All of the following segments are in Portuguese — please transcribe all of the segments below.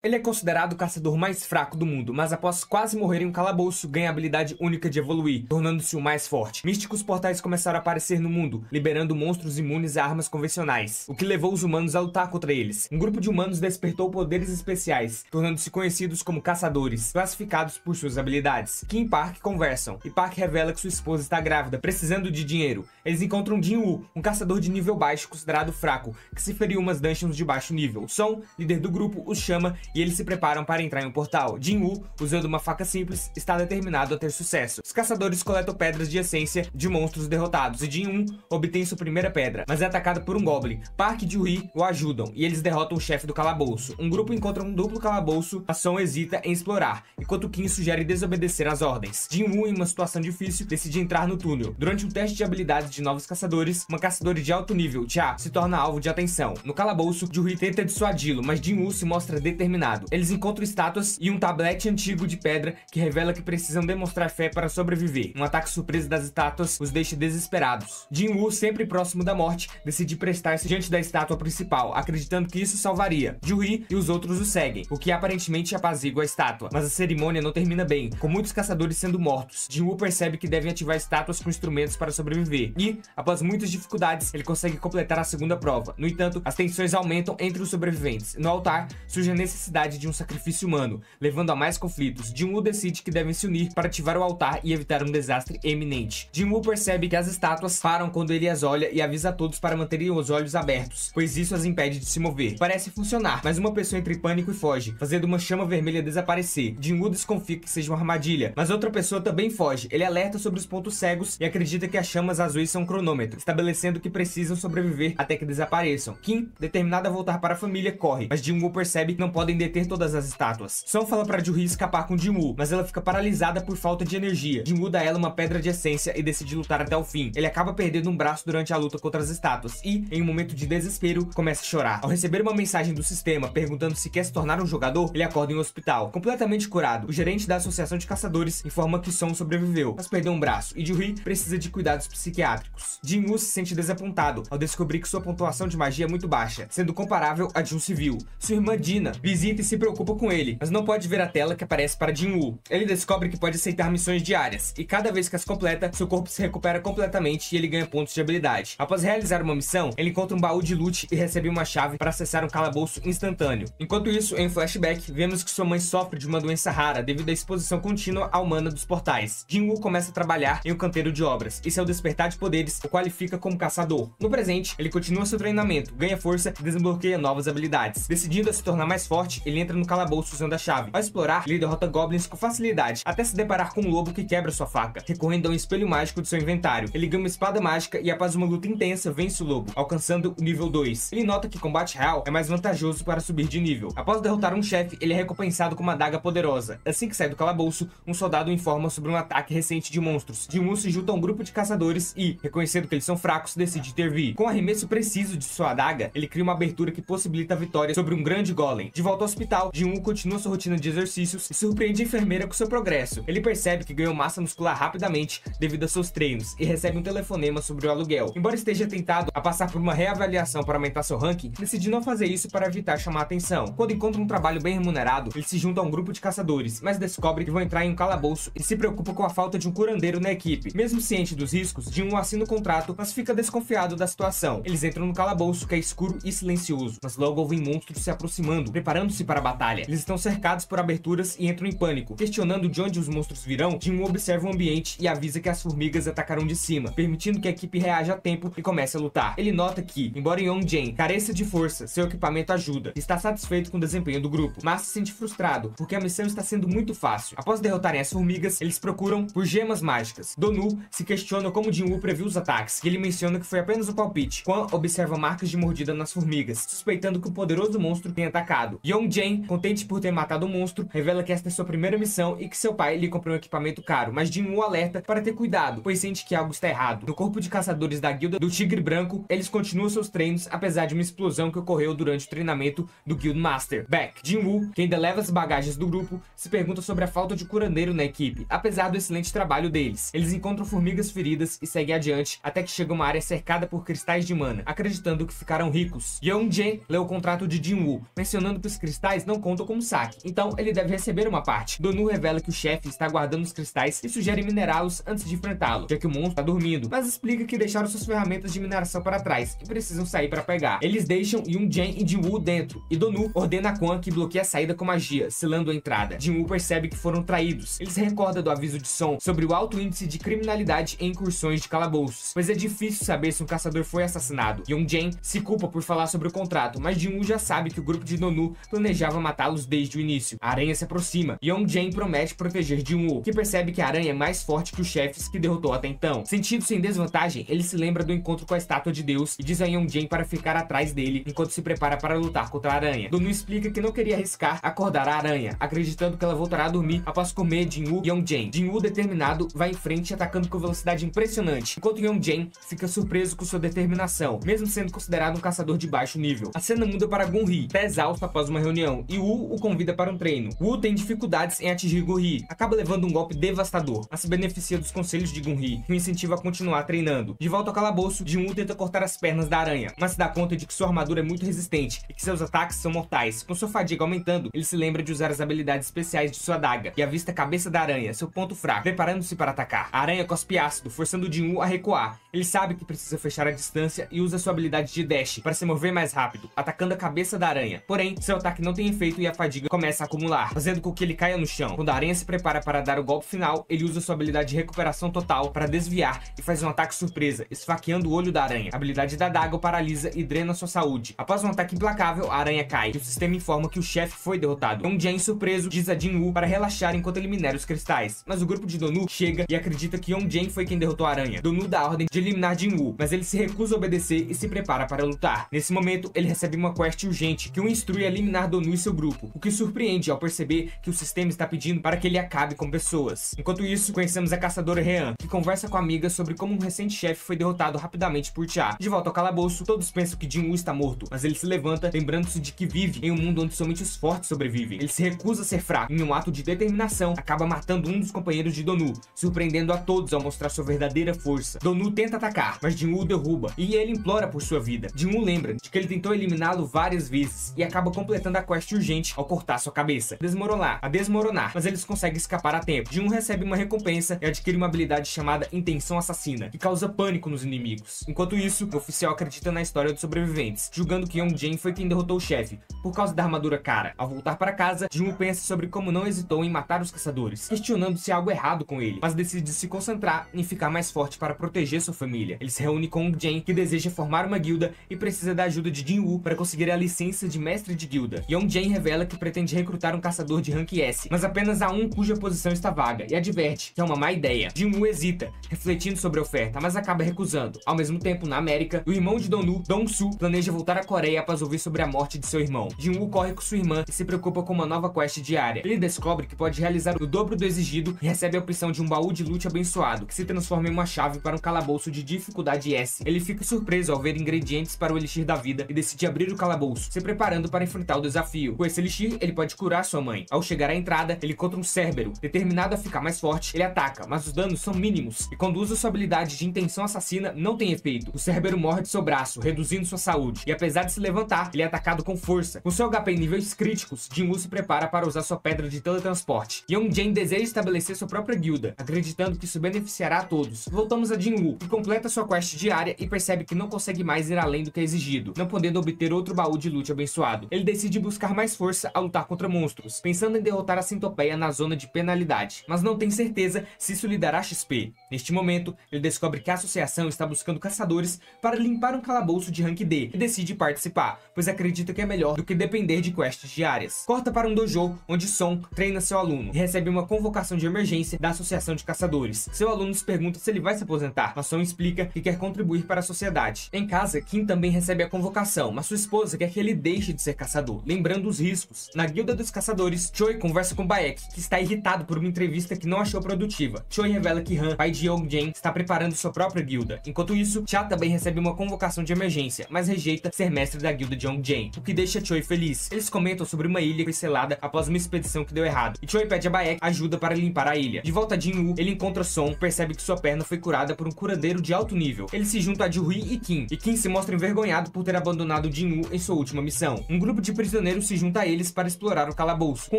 Ele é considerado o caçador mais fraco do mundo, mas após quase morrer em um calabouço, ganha a habilidade única de evoluir, tornando-se o mais forte. Místicos portais começaram a aparecer no mundo, liberando monstros imunes a armas convencionais, o que levou os humanos a lutar contra eles. Um grupo de humanos despertou poderes especiais, tornando-se conhecidos como caçadores, classificados por suas habilidades. Kim e Park conversam, e Park revela que sua esposa está grávida, precisando de dinheiro. Eles encontram Jin-Woo, um caçador de nível baixo considerado fraco, que se feriu umas dungeons de baixo nível. Son, líder do grupo, os chama e eles se preparam para entrar em um portal. Jin-Woo, usando uma faca simples, está determinado a ter sucesso. Os caçadores coletam pedras de essência de monstros derrotados e Jin-Woo obtém sua primeira pedra, mas é atacado por um Goblin. Park e Ju-Hee o ajudam e eles derrotam o chefe do calabouço. Um grupo encontra um duplo calabouço, a Son hesita em explorar, enquanto Kim sugere desobedecer às ordens. Jin-Woo, em uma situação difícil, decide entrar no túnel. Durante um teste de habilidades de novos caçadores, uma caçadora de alto nível, Cha, se torna alvo de atenção. No calabouço, Ju-Hee tenta dissuadi-lo, mas Jin-Woo se mostra determinado. Eles encontram estátuas e um tablete antigo de pedra que revela que precisam demonstrar fé para sobreviver. Um ataque surpresa das estátuas os deixa desesperados. Jin-Woo, sempre próximo da morte, decide prestar-se diante da estátua principal, acreditando que isso salvaria. Ju-Hee e os outros o seguem, o que aparentemente apazigua a estátua. Mas a cerimônia não termina bem, com muitos caçadores sendo mortos. Jin-Woo percebe que devem ativar estátuas com instrumentos para sobreviver. E, após muitas dificuldades, ele consegue completar a segunda prova. No entanto, as tensões aumentam entre os sobreviventes. No altar, surge a necessidade de um sacrifício humano, levando a mais conflitos. Jin-Woo decide que devem se unir para ativar o altar e evitar um desastre eminente. Jin-Woo percebe que as estátuas param quando ele as olha e avisa a todos para manterem os olhos abertos, pois isso as impede de se mover. Parece funcionar, mas uma pessoa entra em pânico e foge, fazendo uma chama vermelha desaparecer. Jin-Woo desconfia que seja uma armadilha, mas outra pessoa também foge. Ele alerta sobre os pontos cegos e acredita que as chamas azuis são um cronômetro, estabelecendo que precisam sobreviver até que desapareçam. Kim, determinada a voltar para a família, corre, mas Jin-Woo percebe que não podem deter todas as estátuas. Son fala para Ju-Hee escapar com Jin-Woo, mas ela fica paralisada por falta de energia. Jin-Woo dá a ela uma pedra de essência e decide lutar até o fim. Ele acaba perdendo um braço durante a luta contra as estátuas e, em um momento de desespero, começa a chorar. Ao receber uma mensagem do sistema perguntando se quer se tornar um jogador, ele acorda em um hospital, completamente curado. O gerente da Associação de Caçadores informa que Son sobreviveu, mas perdeu um braço, e Ju-Hee precisa de cuidados psiquiátricos. Jin-Woo se sente desapontado ao descobrir que sua pontuação de magia é muito baixa, sendo comparável à de um civil. Sua irmã Dina visita e se preocupa com ele, mas não pode ver a tela que aparece para Jin-Woo. Ele descobre que pode aceitar missões diárias, e cada vez que as completa, seu corpo se recupera completamente e ele ganha pontos de habilidade. Após realizar uma missão, ele encontra um baú de loot e recebe uma chave para acessar um calabouço instantâneo. Enquanto isso, em flashback, vemos que sua mãe sofre de uma doença rara devido à exposição contínua à mana dos portais. Jin-Woo começa a trabalhar em um canteiro de obras, e seu despertar de poderes o qualifica como caçador. No presente, ele continua seu treinamento, ganha força e desbloqueia novas habilidades. Decidindo a se tornar mais forte, ele entra no calabouço usando a chave. Ao explorar, ele derrota goblins com facilidade, até se deparar com um lobo que quebra sua faca, recorrendo a um espelho mágico de seu inventário. Ele ganha uma espada mágica e após uma luta intensa, vence o lobo, alcançando o nível 2. Ele nota que combate real é mais vantajoso para subir de nível. Após derrotar um chefe, ele é recompensado com uma adaga poderosa. Assim que sai do calabouço, um soldado informa sobre um ataque recente de monstros. Jin-Woo se junta a um grupo de caçadores e, reconhecendo que eles são fracos, decide intervir. Com o arremesso preciso de sua adaga, ele cria uma abertura que possibilita a vitória sobre um grande golem. De volta ao hospital, Jin-Woo continua sua rotina de exercícios e surpreende a enfermeira com seu progresso. Ele percebe que ganhou massa muscular rapidamente devido a seus treinos e recebe um telefonema sobre o aluguel. Embora esteja tentado a passar por uma reavaliação para aumentar seu ranking, decide não fazer isso para evitar chamar atenção. Quando encontra um trabalho bem remunerado, ele se junta a um grupo de caçadores, mas descobre que vão entrar em um calabouço e se preocupa com a falta de um curandeiro na equipe. Mesmo ciente dos riscos, Jin-Woo assina o contrato, mas fica desconfiado da situação. Eles entram no calabouço, que é escuro e silencioso, mas logo ouvem monstros se aproximando, preparando-se para a batalha. Eles estão cercados por aberturas e entram em pânico. Questionando de onde os monstros virão, Jin-Woo observa o ambiente e avisa que as formigas atacarão de cima, permitindo que a equipe reaja a tempo e comece a lutar. Ele nota que, embora Young-Jae careça de força, seu equipamento ajuda. Está satisfeito com o desempenho do grupo, mas se sente frustrado, porque a missão está sendo muito fácil. Após derrotarem as formigas, eles procuram por gemas mágicas. Do-Nu se questiona como Jin-Woo previu os ataques, e ele menciona que foi apenas um palpite. Quan observa marcas de mordida nas formigas, suspeitando que o poderoso monstro tenha atacado. Young-Jae, contente por ter matado o monstro, revela que esta é sua primeira missão e que seu pai lhe comprou um equipamento caro, mas Jin-Woo alerta para ter cuidado, pois sente que algo está errado. No corpo de caçadores da guilda do Tigre Branco, eles continuam seus treinos, apesar de uma explosão que ocorreu durante o treinamento do Guild Master. Back, Jin-Woo, que ainda leva as bagagens do grupo, se pergunta sobre a falta de curandeiro na equipe, apesar do excelente trabalho deles. Eles encontram formigas feridas e seguem adiante, até que chega a uma área cercada por cristais de mana, acreditando que ficarão ricos. Young-Jae lê o contrato de Jin-Woo, mencionando que os cristais cristais não contam como saque, então ele deve receber uma parte. Donu revela que o chefe está guardando os cristais e sugere minerá-los antes de enfrentá-lo, já que o monstro está dormindo, mas explica que deixaram suas ferramentas de mineração para trás e precisam sair para pegar. Eles deixam Yong-Jen e Jin-Woo dentro, e Donu ordena a Quan que bloqueie a saída com magia, selando a entrada. Jin-Woo percebe que foram traídos. Ele se recorda do aviso de Son sobre o alto índice de criminalidade em incursões de calabouços, pois é difícil saber se um caçador foi assassinado. Yong-Jen se culpa por falar sobre o contrato, mas Jin-Woo já sabe que o grupo de Donu planejava matá-los desde o início. A aranha se aproxima e Yong-Jen promete proteger Jin-Woo, que percebe que a aranha é mais forte que os chefes que derrotou até então. Sentindo-se em desvantagem, ele se lembra do encontro com a estátua de Deus e diz a Yong-Jen para ficar atrás dele enquanto se prepara para lutar contra a aranha. Donu explica que não queria arriscar acordar a aranha, acreditando que ela voltará a dormir após comer Jin-Woo e Yong-Jen. Jin-Woo, determinado, vai em frente atacando com velocidade impressionante, enquanto Yong-Jen fica surpreso com sua determinação, mesmo sendo considerado um caçador de baixo nível. A cena muda para Gun-Hee, tá exausto após uma reunião, e Woo o convida para um treino. Woo tem dificuldades em atingir Gun-Hee, acaba levando um golpe devastador, mas se beneficia dos conselhos de Gun-Hee, que o incentiva a continuar treinando. De volta ao calabouço, Jin-Woo tenta cortar as pernas da aranha, mas se dá conta de que sua armadura é muito resistente e que seus ataques são mortais. Com sua fadiga aumentando, ele se lembra de usar as habilidades especiais de sua adaga e avista a cabeça da aranha, seu ponto fraco, preparando-se para atacar. A aranha cospe ácido, forçando Jin-Woo a recuar. Ele sabe que precisa fechar a distância e usa sua habilidade de dash para se mover mais rápido, atacando a cabeça da aranha. Porém, seu ataque não tem efeito e a fadiga começa a acumular, fazendo com que ele caia no chão. Quando a aranha se prepara para dar o golpe final, ele usa sua habilidade de recuperação total para desviar e faz um ataque surpresa, esfaqueando o olho da aranha. A habilidade da adaga o paralisa e drena sua saúde. Após um ataque implacável, a aranha cai e o sistema informa que o chefe foi derrotado. Yong-Jen, surpreso, diz a Jin-Woo para relaxar enquanto ele minera os cristais, mas o grupo de Donu chega e acredita que Yong-Jen foi quem derrotou a aranha. Donu dá a ordem de eliminar Jin-Woo, mas ele se recusa a obedecer e se prepara para lutar. Nesse momento, ele recebe uma quest urgente que o instrui a eliminar Donu e seu grupo, o que surpreende ao perceber que o sistema está pedindo para que ele acabe com pessoas. Enquanto isso, conhecemos a caçadora Ryan, que conversa com a amiga sobre como um recente chefe foi derrotado rapidamente por Cha. De volta ao calabouço, todos pensam que Jin-Woo está morto, mas ele se levanta, lembrando-se de que vive em um mundo onde somente os fortes sobrevivem. Ele se recusa a ser fraco, e em um ato de determinação, acaba matando um dos companheiros de Donu, surpreendendo a todos ao mostrar sua verdadeira força. Donu tenta atacar, mas Jin-Woo derruba, e ele implora por sua vida. Jin-Woo lembra de que ele tentou eliminá-lo várias vezes, e acaba completando a quest urgente ao cortar sua cabeça, desmoronar, mas eles conseguem escapar a tempo. Jin-Woo recebe uma recompensa e adquire uma habilidade chamada Intenção Assassina, que causa pânico nos inimigos. Enquanto isso, o oficial acredita na história dos sobreviventes, julgando que Yong-Jen foi quem derrotou o chefe, por causa da armadura cara. Ao voltar para casa, Jin-Woo pensa sobre como não hesitou em matar os caçadores, questionando se há algo errado com ele, mas decide se concentrar em ficar mais forte para proteger sua família. Ele se reúne com Yong-Jen, que deseja formar uma guilda e precisa da ajuda de Jin-Woo para conseguir a licença de mestre de guilda. Yong-Jen revela que pretende recrutar um caçador de rank S, mas apenas há um cuja posição está vaga, e adverte que é uma má ideia. Jin-Woo hesita, refletindo sobre a oferta, mas acaba recusando. Ao mesmo tempo, na América, o irmão de Donu, Dong-Su, planeja voltar à Coreia após ouvir sobre a morte de seu irmão. Jin-Woo corre com sua irmã e se preocupa com uma nova quest diária. Ele descobre que pode realizar o dobro do exigido e recebe a opção de um baú de loot abençoado, que se transforma em uma chave para um calabouço de dificuldade S. Ele fica surpreso ao ver ingredientes para o elixir da vida e decide abrir o calabouço, se preparando para enfrentar o desafio. Com esse elixir, ele pode curar sua mãe. Ao chegar à entrada, ele encontra um Cérbero. Determinado a ficar mais forte, ele ataca, mas os danos são mínimos, e quando usa sua habilidade de intenção assassina, não tem efeito. O Cérbero morde seu braço, reduzindo sua saúde, e apesar de se levantar, ele é atacado com força. Com seu HP em níveis críticos, Jin-Woo se prepara para usar sua pedra de teletransporte. Yong-Jen deseja estabelecer sua própria guilda, acreditando que isso beneficiará a todos. Voltamos a Jin-Woo, que completa sua quest diária e percebe que não consegue mais ir além do que é exigido, não podendo obter outro baú de loot abençoado. Ele decide buscar mais força a lutar contra monstros, pensando em derrotar a Centopeia na zona de penalidade, mas não tem certeza se isso lhe dará XP. Neste momento, ele descobre que a associação está buscando caçadores para limpar um calabouço de rank D e decide participar, pois acredita que é melhor do que depender de quests diárias. Corta para um dojo onde Son treina seu aluno e recebe uma convocação de emergência da associação de caçadores. Seu aluno se pergunta se ele vai se aposentar, mas Son explica que quer contribuir para a sociedade. Em casa, Kim também recebe a convocação, mas sua esposa quer que ele deixe de ser caçador, lembrando os riscos. Na guilda dos caçadores, Choi conversa com Baek, que está irritado por uma entrevista que não achou produtiva. Choi revela que Han, pai de Yong-Jen, está preparando sua própria guilda. Enquanto isso, Cha também recebe uma convocação de emergência, mas rejeita ser mestre da guilda de Yong-Jen, o que deixa Choi feliz. Eles comentam sobre uma ilha que foi selada após uma expedição que deu errado, e Choi pede a Baek ajuda para limpar a ilha. De volta a Jin-Woo, ele encontra Son e percebe que sua perna foi curada por um curandeiro de alto nível. Ele se junta a Ju-Hee e Kim se mostra envergonhado por ter abandonado Jin-Woo em sua última missão. Um grupo de prisioneiros prisioneiro se junta a eles para explorar o calabouço, com o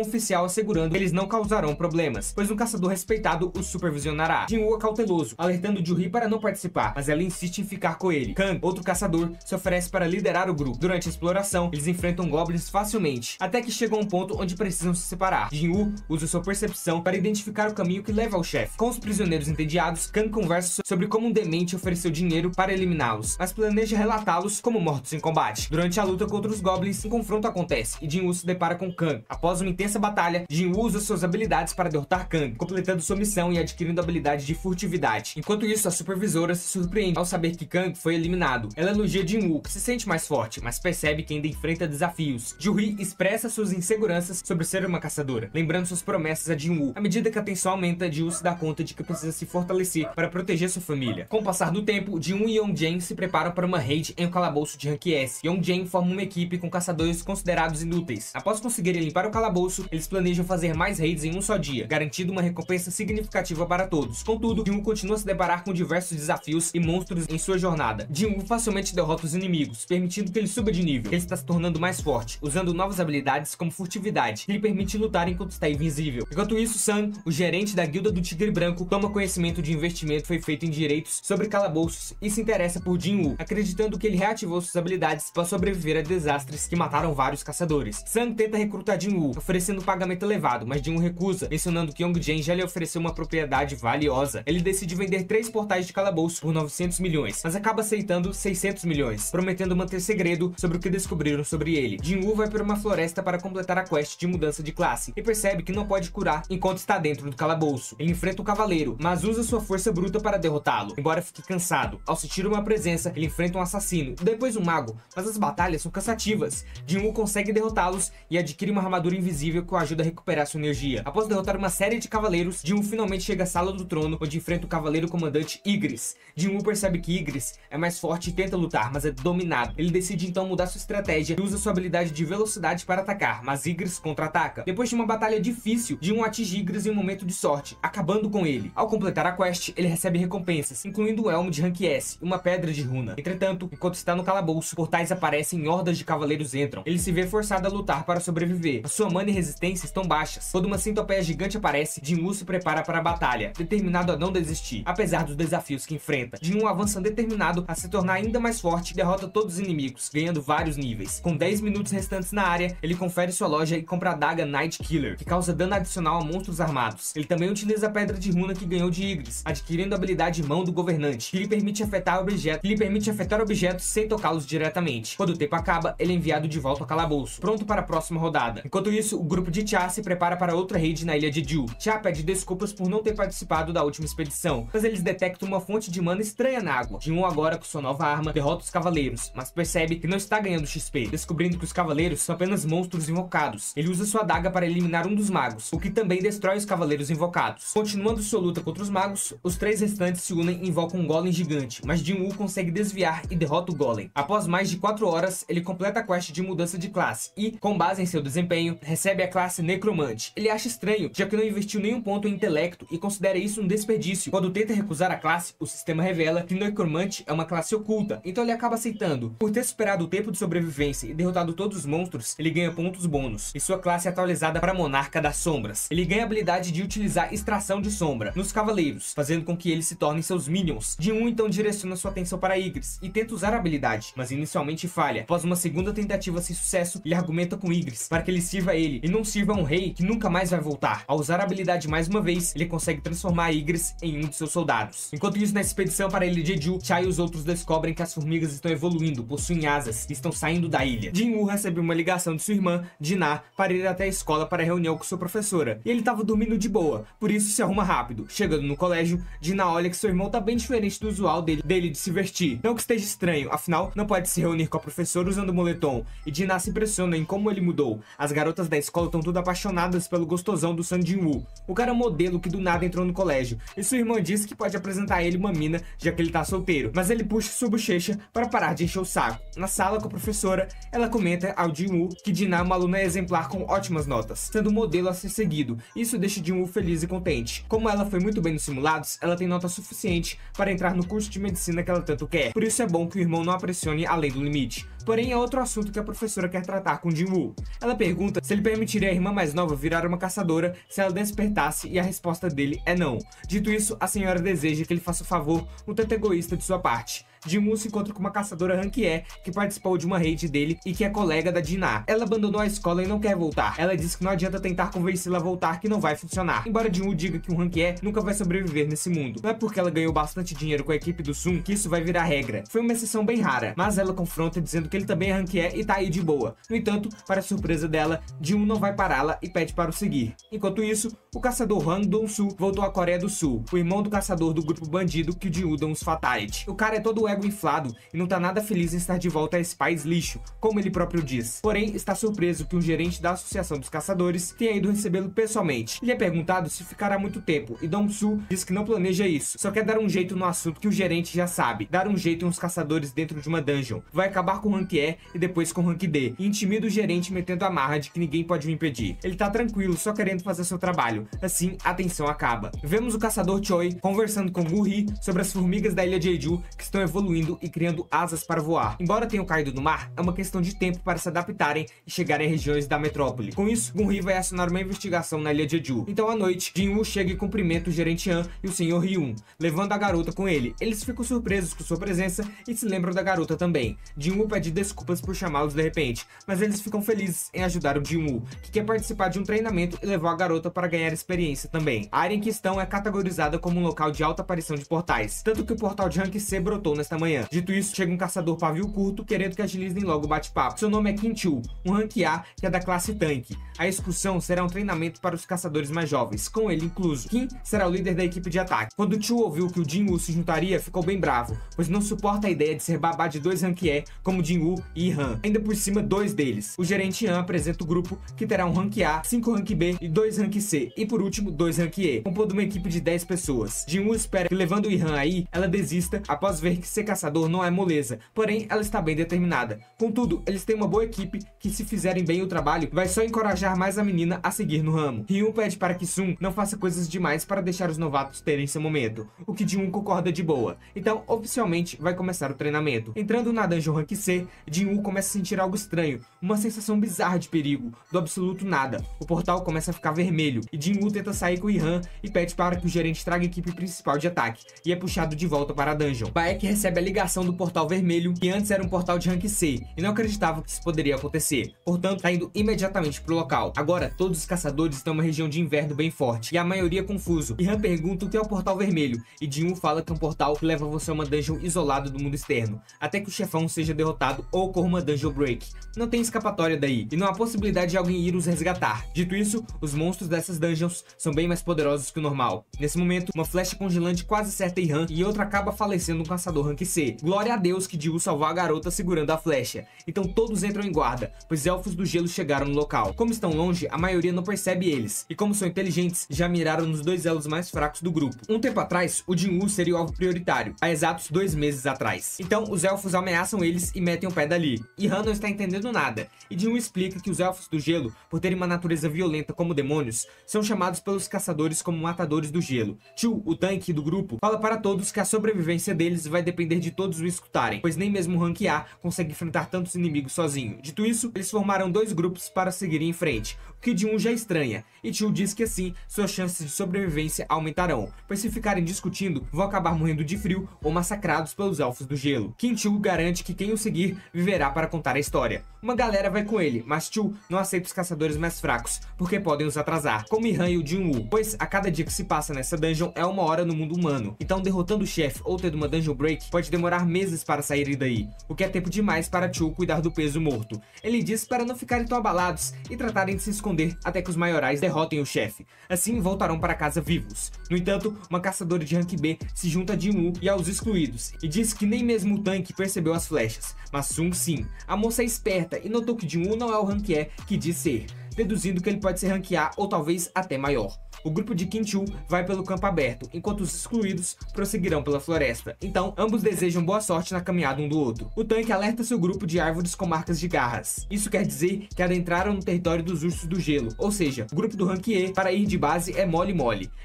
oficial assegurando que eles não causarão problemas, pois um caçador respeitado os supervisionará. Jin-Woo é cauteloso, alertando Ju-Hee para não participar, mas ela insiste em ficar com ele. Kang, outro caçador, se oferece para liderar o grupo. Durante a exploração, eles enfrentam goblins facilmente, até que chegam a um ponto onde precisam se separar. Jin-Woo usa sua percepção para identificar o caminho que leva ao chefe. Com os prisioneiros entediados, Kang conversa sobre como um demente ofereceu dinheiro para eliminá-los, mas planeja relatá-los como mortos em combate. Durante a luta contra os goblins, um confronto acontece e Jin-Woo se depara com Kang. Após uma intensa batalha, Jin-Woo usa suas habilidades para derrotar Kang, completando sua missão e adquirindo a habilidade de furtividade. Enquanto isso, a supervisora se surpreende ao saber que Kang foi eliminado. Ela elogia Jin-Woo, que se sente mais forte, mas percebe que ainda enfrenta desafios. Ju-Hee expressa suas inseguranças sobre ser uma caçadora, lembrando suas promessas a Jin-Woo. À medida que a tensão aumenta, Jin-Woo se dá conta de que precisa se fortalecer para proteger sua família. Com o passar do tempo, Jin-Woo e Yong-Jen se preparam para uma raid em um calabouço de rank S. Yong-Jen forma uma equipe com caçadores considerados inúteis. Após conseguirem limpar o calabouço, eles planejam fazer mais raids em um só dia, garantindo uma recompensa significativa para todos. Contudo, Jin-Woo continua a se deparar com diversos desafios e monstros em sua jornada. Jin-Woo facilmente derrota os inimigos, permitindo que ele suba de nível. Ele está se tornando mais forte, usando novas habilidades como furtividade, que lhe permite lutar enquanto está invisível. Enquanto isso, Sun, o gerente da Guilda do Tigre Branco, toma conhecimento de investimento que foi feito em direitos sobre calabouços e se interessa por Jin-Woo, acreditando que ele reativou suas habilidades para sobreviver a desastres que mataram vários caçadores. Sun tenta recrutar Jin-Woo, oferecendo um pagamento elevado, mas Jin-Woo recusa, mencionando que Yong-Jen já lhe ofereceu uma propriedade valiosa. Ele decide vender 3 portais de calabouço por 900 milhões, mas acaba aceitando 600 milhões, prometendo manter segredo sobre o que descobriram sobre ele. Jin-Woo vai para uma floresta para completar a quest de mudança de classe e percebe que não pode curar enquanto está dentro do calabouço. Ele enfrenta o cavaleiro, mas usa sua força bruta para derrotá-lo, embora fique cansado. Ao sentir uma presença, ele enfrenta um assassino, depois um mago, mas as batalhas são cansativas. Jin-Woo consegue derrotá-los e adquire uma armadura invisível que o ajuda a recuperar sua energia. Após derrotar uma série de cavaleiros, Jin-Woo finalmente chega à Sala do Trono, onde enfrenta o cavaleiro comandante Ygritte. Jin-Woo percebe que Ygritte é mais forte e tenta lutar, mas é dominado. Ele decide então mudar sua estratégia e usa sua habilidade de velocidade para atacar, mas Ygritte contra-ataca. Depois de uma batalha difícil, Jin-Woo atinge Ygritte em um momento de sorte, acabando com ele. Ao completar a quest, ele recebe recompensas, incluindo um elmo de rank S e uma pedra de runa. Entretanto, enquanto está no calabouço, portais aparecem e hordas de cavaleiros entram. Ele se vê forçado a lutar para sobreviver. A sua mana e resistência estão baixas. Quando uma centopeia gigante aparece, Jin-Woo se prepara para a batalha, determinado a não desistir, apesar dos desafios que enfrenta. Jin-Woo avança determinado a se tornar ainda mais forte e derrota todos os inimigos, ganhando vários níveis. Com 10 minutos restantes na área, ele confere sua loja e compra a adaga Night Killer, que causa dano adicional a monstros armados. Ele também utiliza a pedra de runa que ganhou de Ygritte, adquirindo a habilidade Mão do Governante, que lhe permite afetar objetos sem tocá-los diretamente. Quando o tempo acaba, ele é enviado de volta ao calabouço, pronto para a próxima rodada. Enquanto isso, o grupo de Cha se prepara para outra raid na ilha de Ju. Cha pede desculpas por não ter participado da última expedição, mas eles detectam uma fonte de mana estranha na água. Jin-Woo agora, com sua nova arma, derrota os cavaleiros, mas percebe que não está ganhando XP, descobrindo que os cavaleiros são apenas monstros invocados. Ele usa sua adaga para eliminar um dos magos, o que também destrói os cavaleiros invocados. Continuando sua luta contra os magos, os 3 restantes se unem e invocam um golem gigante, mas Jin-Woo consegue desviar e derrota o golem. Após mais de 4 horas, ele completa a quest de mudança de classe e, com base em seu desempenho, recebe a classe Necromante. Ele acha estranho, já que não investiu nenhum ponto em intelecto e considera isso um desperdício. Quando tenta recusar a classe, o sistema revela que Necromante é uma classe oculta, então ele acaba aceitando. Por ter superado o tempo de sobrevivência e derrotado todos os monstros, ele ganha pontos bônus, e sua classe é atualizada para Monarca das Sombras. Ele ganha a habilidade de utilizar extração de sombra nos cavaleiros, fazendo com que eles se tornem seus minions. Jin-Woo então direciona sua atenção para Ygritte e tenta usar a habilidade, mas inicialmente falha. Após uma segunda tentativa sem sucesso, ele argumenta com Ygritte para que ele sirva a ele e não sirva a um rei que nunca mais vai voltar. Ao usar a habilidade mais uma vez, ele consegue transformar Ygritte em um de seus soldados. Enquanto isso, na expedição para a ilha de Ju, Cha e os outros descobrem que as formigas estão evoluindo, possuem asas e estão saindo da ilha. Jin-Woo recebe uma ligação de sua irmã, Ji-Na, para ir até a escola para a reunião com sua professora, e ele estava dormindo de boa, por isso se arruma rápido. Chegando no colégio, Ji-Na olha que seu irmão tá bem diferente do usual dele de se vestir. Não que esteja estranho, afinal, não pode se reunir com a professora usando moletom, e Ji-Na se impressiona em como ele mudou. As garotas da escola estão tudo apaixonadas pelo gostosão do Sun Jin-Woo, o cara modelo que do nada entrou no colégio, e sua irmã diz que pode apresentar a ele uma mina, já que ele tá solteiro, mas ele puxa sua bochecha para parar de encher o saco. Na sala com a professora, ela comenta ao Jin-Woo que Ji-Na é uma aluna exemplar com ótimas notas, sendo um modelo a ser seguido. Isso deixa Jin-Woo feliz e contente. Como ela foi muito bem nos simulados, ela tem nota suficiente para entrar no curso de medicina que ela tanto quer. Por isso é bom que o irmão não a pressione além do limite. Porém, é outro assunto que a professora quer tratar com Jin-woo. Ela pergunta se ele permitiria a irmã mais nova virar uma caçadora se ela despertasse, e a resposta dele é não. Dito isso, a senhora deseja que ele faça o favor, um tanto egoísta de sua parte. Jin-woo se encontra com uma caçadora rank E que participou de uma raid dele e que é colega da Jin-ah. Ela abandonou a escola e não quer voltar. Ela diz que não adianta tentar convencê-la a voltar, que não vai funcionar. Embora Jin-woo diga que um rank E nunca vai sobreviver nesse mundo. Não é porque ela ganhou bastante dinheiro com a equipe do Sun que isso vai virar regra. Foi uma exceção bem rara, mas ela confronta dizendo que ele também é rank E e tá aí de boa. No entanto, para surpresa dela, Jin-woo não vai pará-la e pede para o seguir. Enquanto isso, o caçador Han Dong-soo voltou à Coreia do Sul, o irmão do caçador do grupo bandido que o Jin-woo deu uns fatality. O cara é todo ego inflado e não tá nada feliz em estar de volta a esse país lixo, como ele próprio diz. Porém, está surpreso que um gerente da Associação dos Caçadores tenha ido recebê-lo pessoalmente. Ele é perguntado se ficará muito tempo e Dong-soo diz que não planeja isso, só quer dar um jeito no assunto que o gerente já sabe, dar um jeito em uns caçadores dentro de uma dungeon. Vai acabar com o rank E e depois com o rank D, e intimida o gerente metendo a marra de que ninguém pode me impedir. Ele tá tranquilo, só querendo fazer seu trabalho. Assim, a tensão acaba. Vemos o caçador Choi conversando com Gu-hee sobre as formigas da ilha Jeju que estão evoluindo e criando asas para voar. Embora tenham caído no mar, é uma questão de tempo para se adaptarem e chegarem a regiões da metrópole. Com isso, Gun-hee vai acionar uma investigação na ilha Jeju. Então, à noite, Jin-woo chega e cumprimenta o gerente Han e o Sr. Hyun, levando a garota com ele. Eles ficam surpresos com sua presença e se lembram da garota também. Jin-woo pede desculpas por chamá-los de repente, mas eles ficam felizes em ajudar o Jin-woo, que quer participar de um treinamento e levou a garota para ganhar experiência também. A área em questão é categorizada como um local de alta aparição de portais, tanto que o portal de rank C brotou nesta manhã. Dito isso, chega um caçador pavio curto querendo que agilizem logo o bate-papo. Seu nome é Kim Chu, um rank A que é da classe tanque. A excursão será um treinamento para os caçadores mais jovens, com ele incluso. Kim será o líder da equipe de ataque. Quando Chu ouviu que o Jin-woo se juntaria, ficou bem bravo, pois não suporta a ideia de ser babá de dois rank E como Jin-woo e Han. Ainda por cima, dois deles. O gerente Han apresenta o grupo que terá um rank A, 5 rank B e 2 rank C, e por último 2 rank E, compondo uma equipe de 10 pessoas. Jin-woo espera que, levando o Han aí, ela desista após ver que ser caçador não é moleza, porém ela está bem determinada. Contudo, eles têm uma boa equipe que, se fizerem bem o trabalho, vai só encorajar mais a menina a seguir no ramo. Hyun pede para que Sun não faça coisas demais para deixar os novatos terem seu momento, o que Jin-woo concorda de boa. Então, oficialmente, vai começar o treinamento. Entrando na dungeon rank C, Jin-woo começa a sentir algo estranho, uma sensação bizarra de perigo, do absoluto nada. O portal começa a ficar vermelho, e Jin-woo tenta sair com o Han e pede para que o gerente traga a equipe principal de ataque, e é puxado de volta para a dungeon. Baek recebe a ligação do portal vermelho, que antes era um portal de rank C, e não acreditava que isso poderia acontecer. Portanto, tá indo imediatamente pro local. Agora, todos os caçadores estão em uma região de inverno bem forte, e a maioria é confuso. Han pergunta o que é o portal vermelho, e Jin-woo fala que é um portal que leva você a uma dungeon isolada do mundo externo, até que o chefão seja derrotado ou ocorra uma dungeon break. Não tem escapatória daí, e não há possibilidade de alguém ir os resgatar. Dito isso, os monstros dessas dungeons são bem mais poderosos que o normal. Nesse momento, uma flecha congelante quase acerta Han, e outra acaba falecendo um caçador rank C. Glória a Deus que Jin-woo salvou a garota segurando a flecha. Então todos entram em guarda, pois elfos do gelo chegaram no local. Como estão longe, a maioria não percebe eles, e como são inteligentes, já miraram nos dois elos mais fracos do grupo. Um tempo atrás, o Jin-woo seria o alvo prioritário, há exatos 2 meses atrás. Então os elfos ameaçam eles e metem o pé dali. E Han não está entendendo nada, e Jin-woo explica que os elfos do gelo, por terem uma natureza violenta como demônios, são chamados pelos caçadores como matadores do gelo. Chu, o tanque do grupo, fala para todos que a sobrevivência deles vai depender de todos o escutarem, pois nem mesmo o rank A consegue enfrentar tantos inimigos sozinho. Dito isso, eles formaram 2 grupos para seguirem em frente, o que Jin-woo já estranha, e Chu diz que assim suas chances de sobrevivência aumentarão, pois se ficarem discutindo, vão acabar morrendo de frio ou massacrados pelos elfos do gelo. Kim Chu garante que quem o seguir viverá para contar a história. Uma galera vai com ele, mas Chu não aceita os caçadores mais fracos, porque podem os atrasar, como Han e o Jin-woo, pois a cada dia que se passa nessa dungeon é 1 hora no mundo humano. Então derrotando o chefe ou tendo uma dungeon break pode demorar meses para saírem daí, o que é tempo demais para Chu cuidar do peso morto. Ele diz para não ficarem tão abalados e tratarem de se esconder até que os maiorais derrotem o chefe. Assim voltarão para casa vivos. No entanto, uma caçadora de rank B se junta a Jin-woo e aos excluídos, e diz que nem mesmo o tanque percebeu as flechas, mas Sun sim. A moça é esperta e notou que Jin-woo não é o rank E que diz ser. deduzindo que ele pode ser rank A ou talvez até maior. O grupo de Kim-Chu vai pelo campo aberto, enquanto os excluídos prosseguirão pela floresta. Então, ambos desejam boa sorte na caminhada um do outro. O tanque alerta seu grupo de árvores com marcas de garras. Isso quer dizer que adentraram no território dos ursos do gelo, ou seja, o grupo do rank E para ir de base é mole.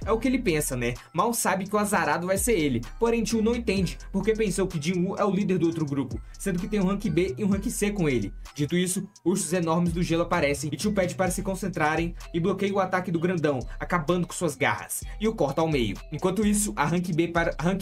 É o que ele pensa, né? Mal sabe que o azarado vai ser ele, porém Chu não entende, porque pensou que Jin-Woo é o líder do outro grupo, sendo que tem um rank B e um rank C com ele. Dito isso, ursos enormes do gelo aparecem e Chu pede para se concentrarem e bloqueia o ataque do grandão, acabando com suas garras, e o corta ao meio. Enquanto isso, a rank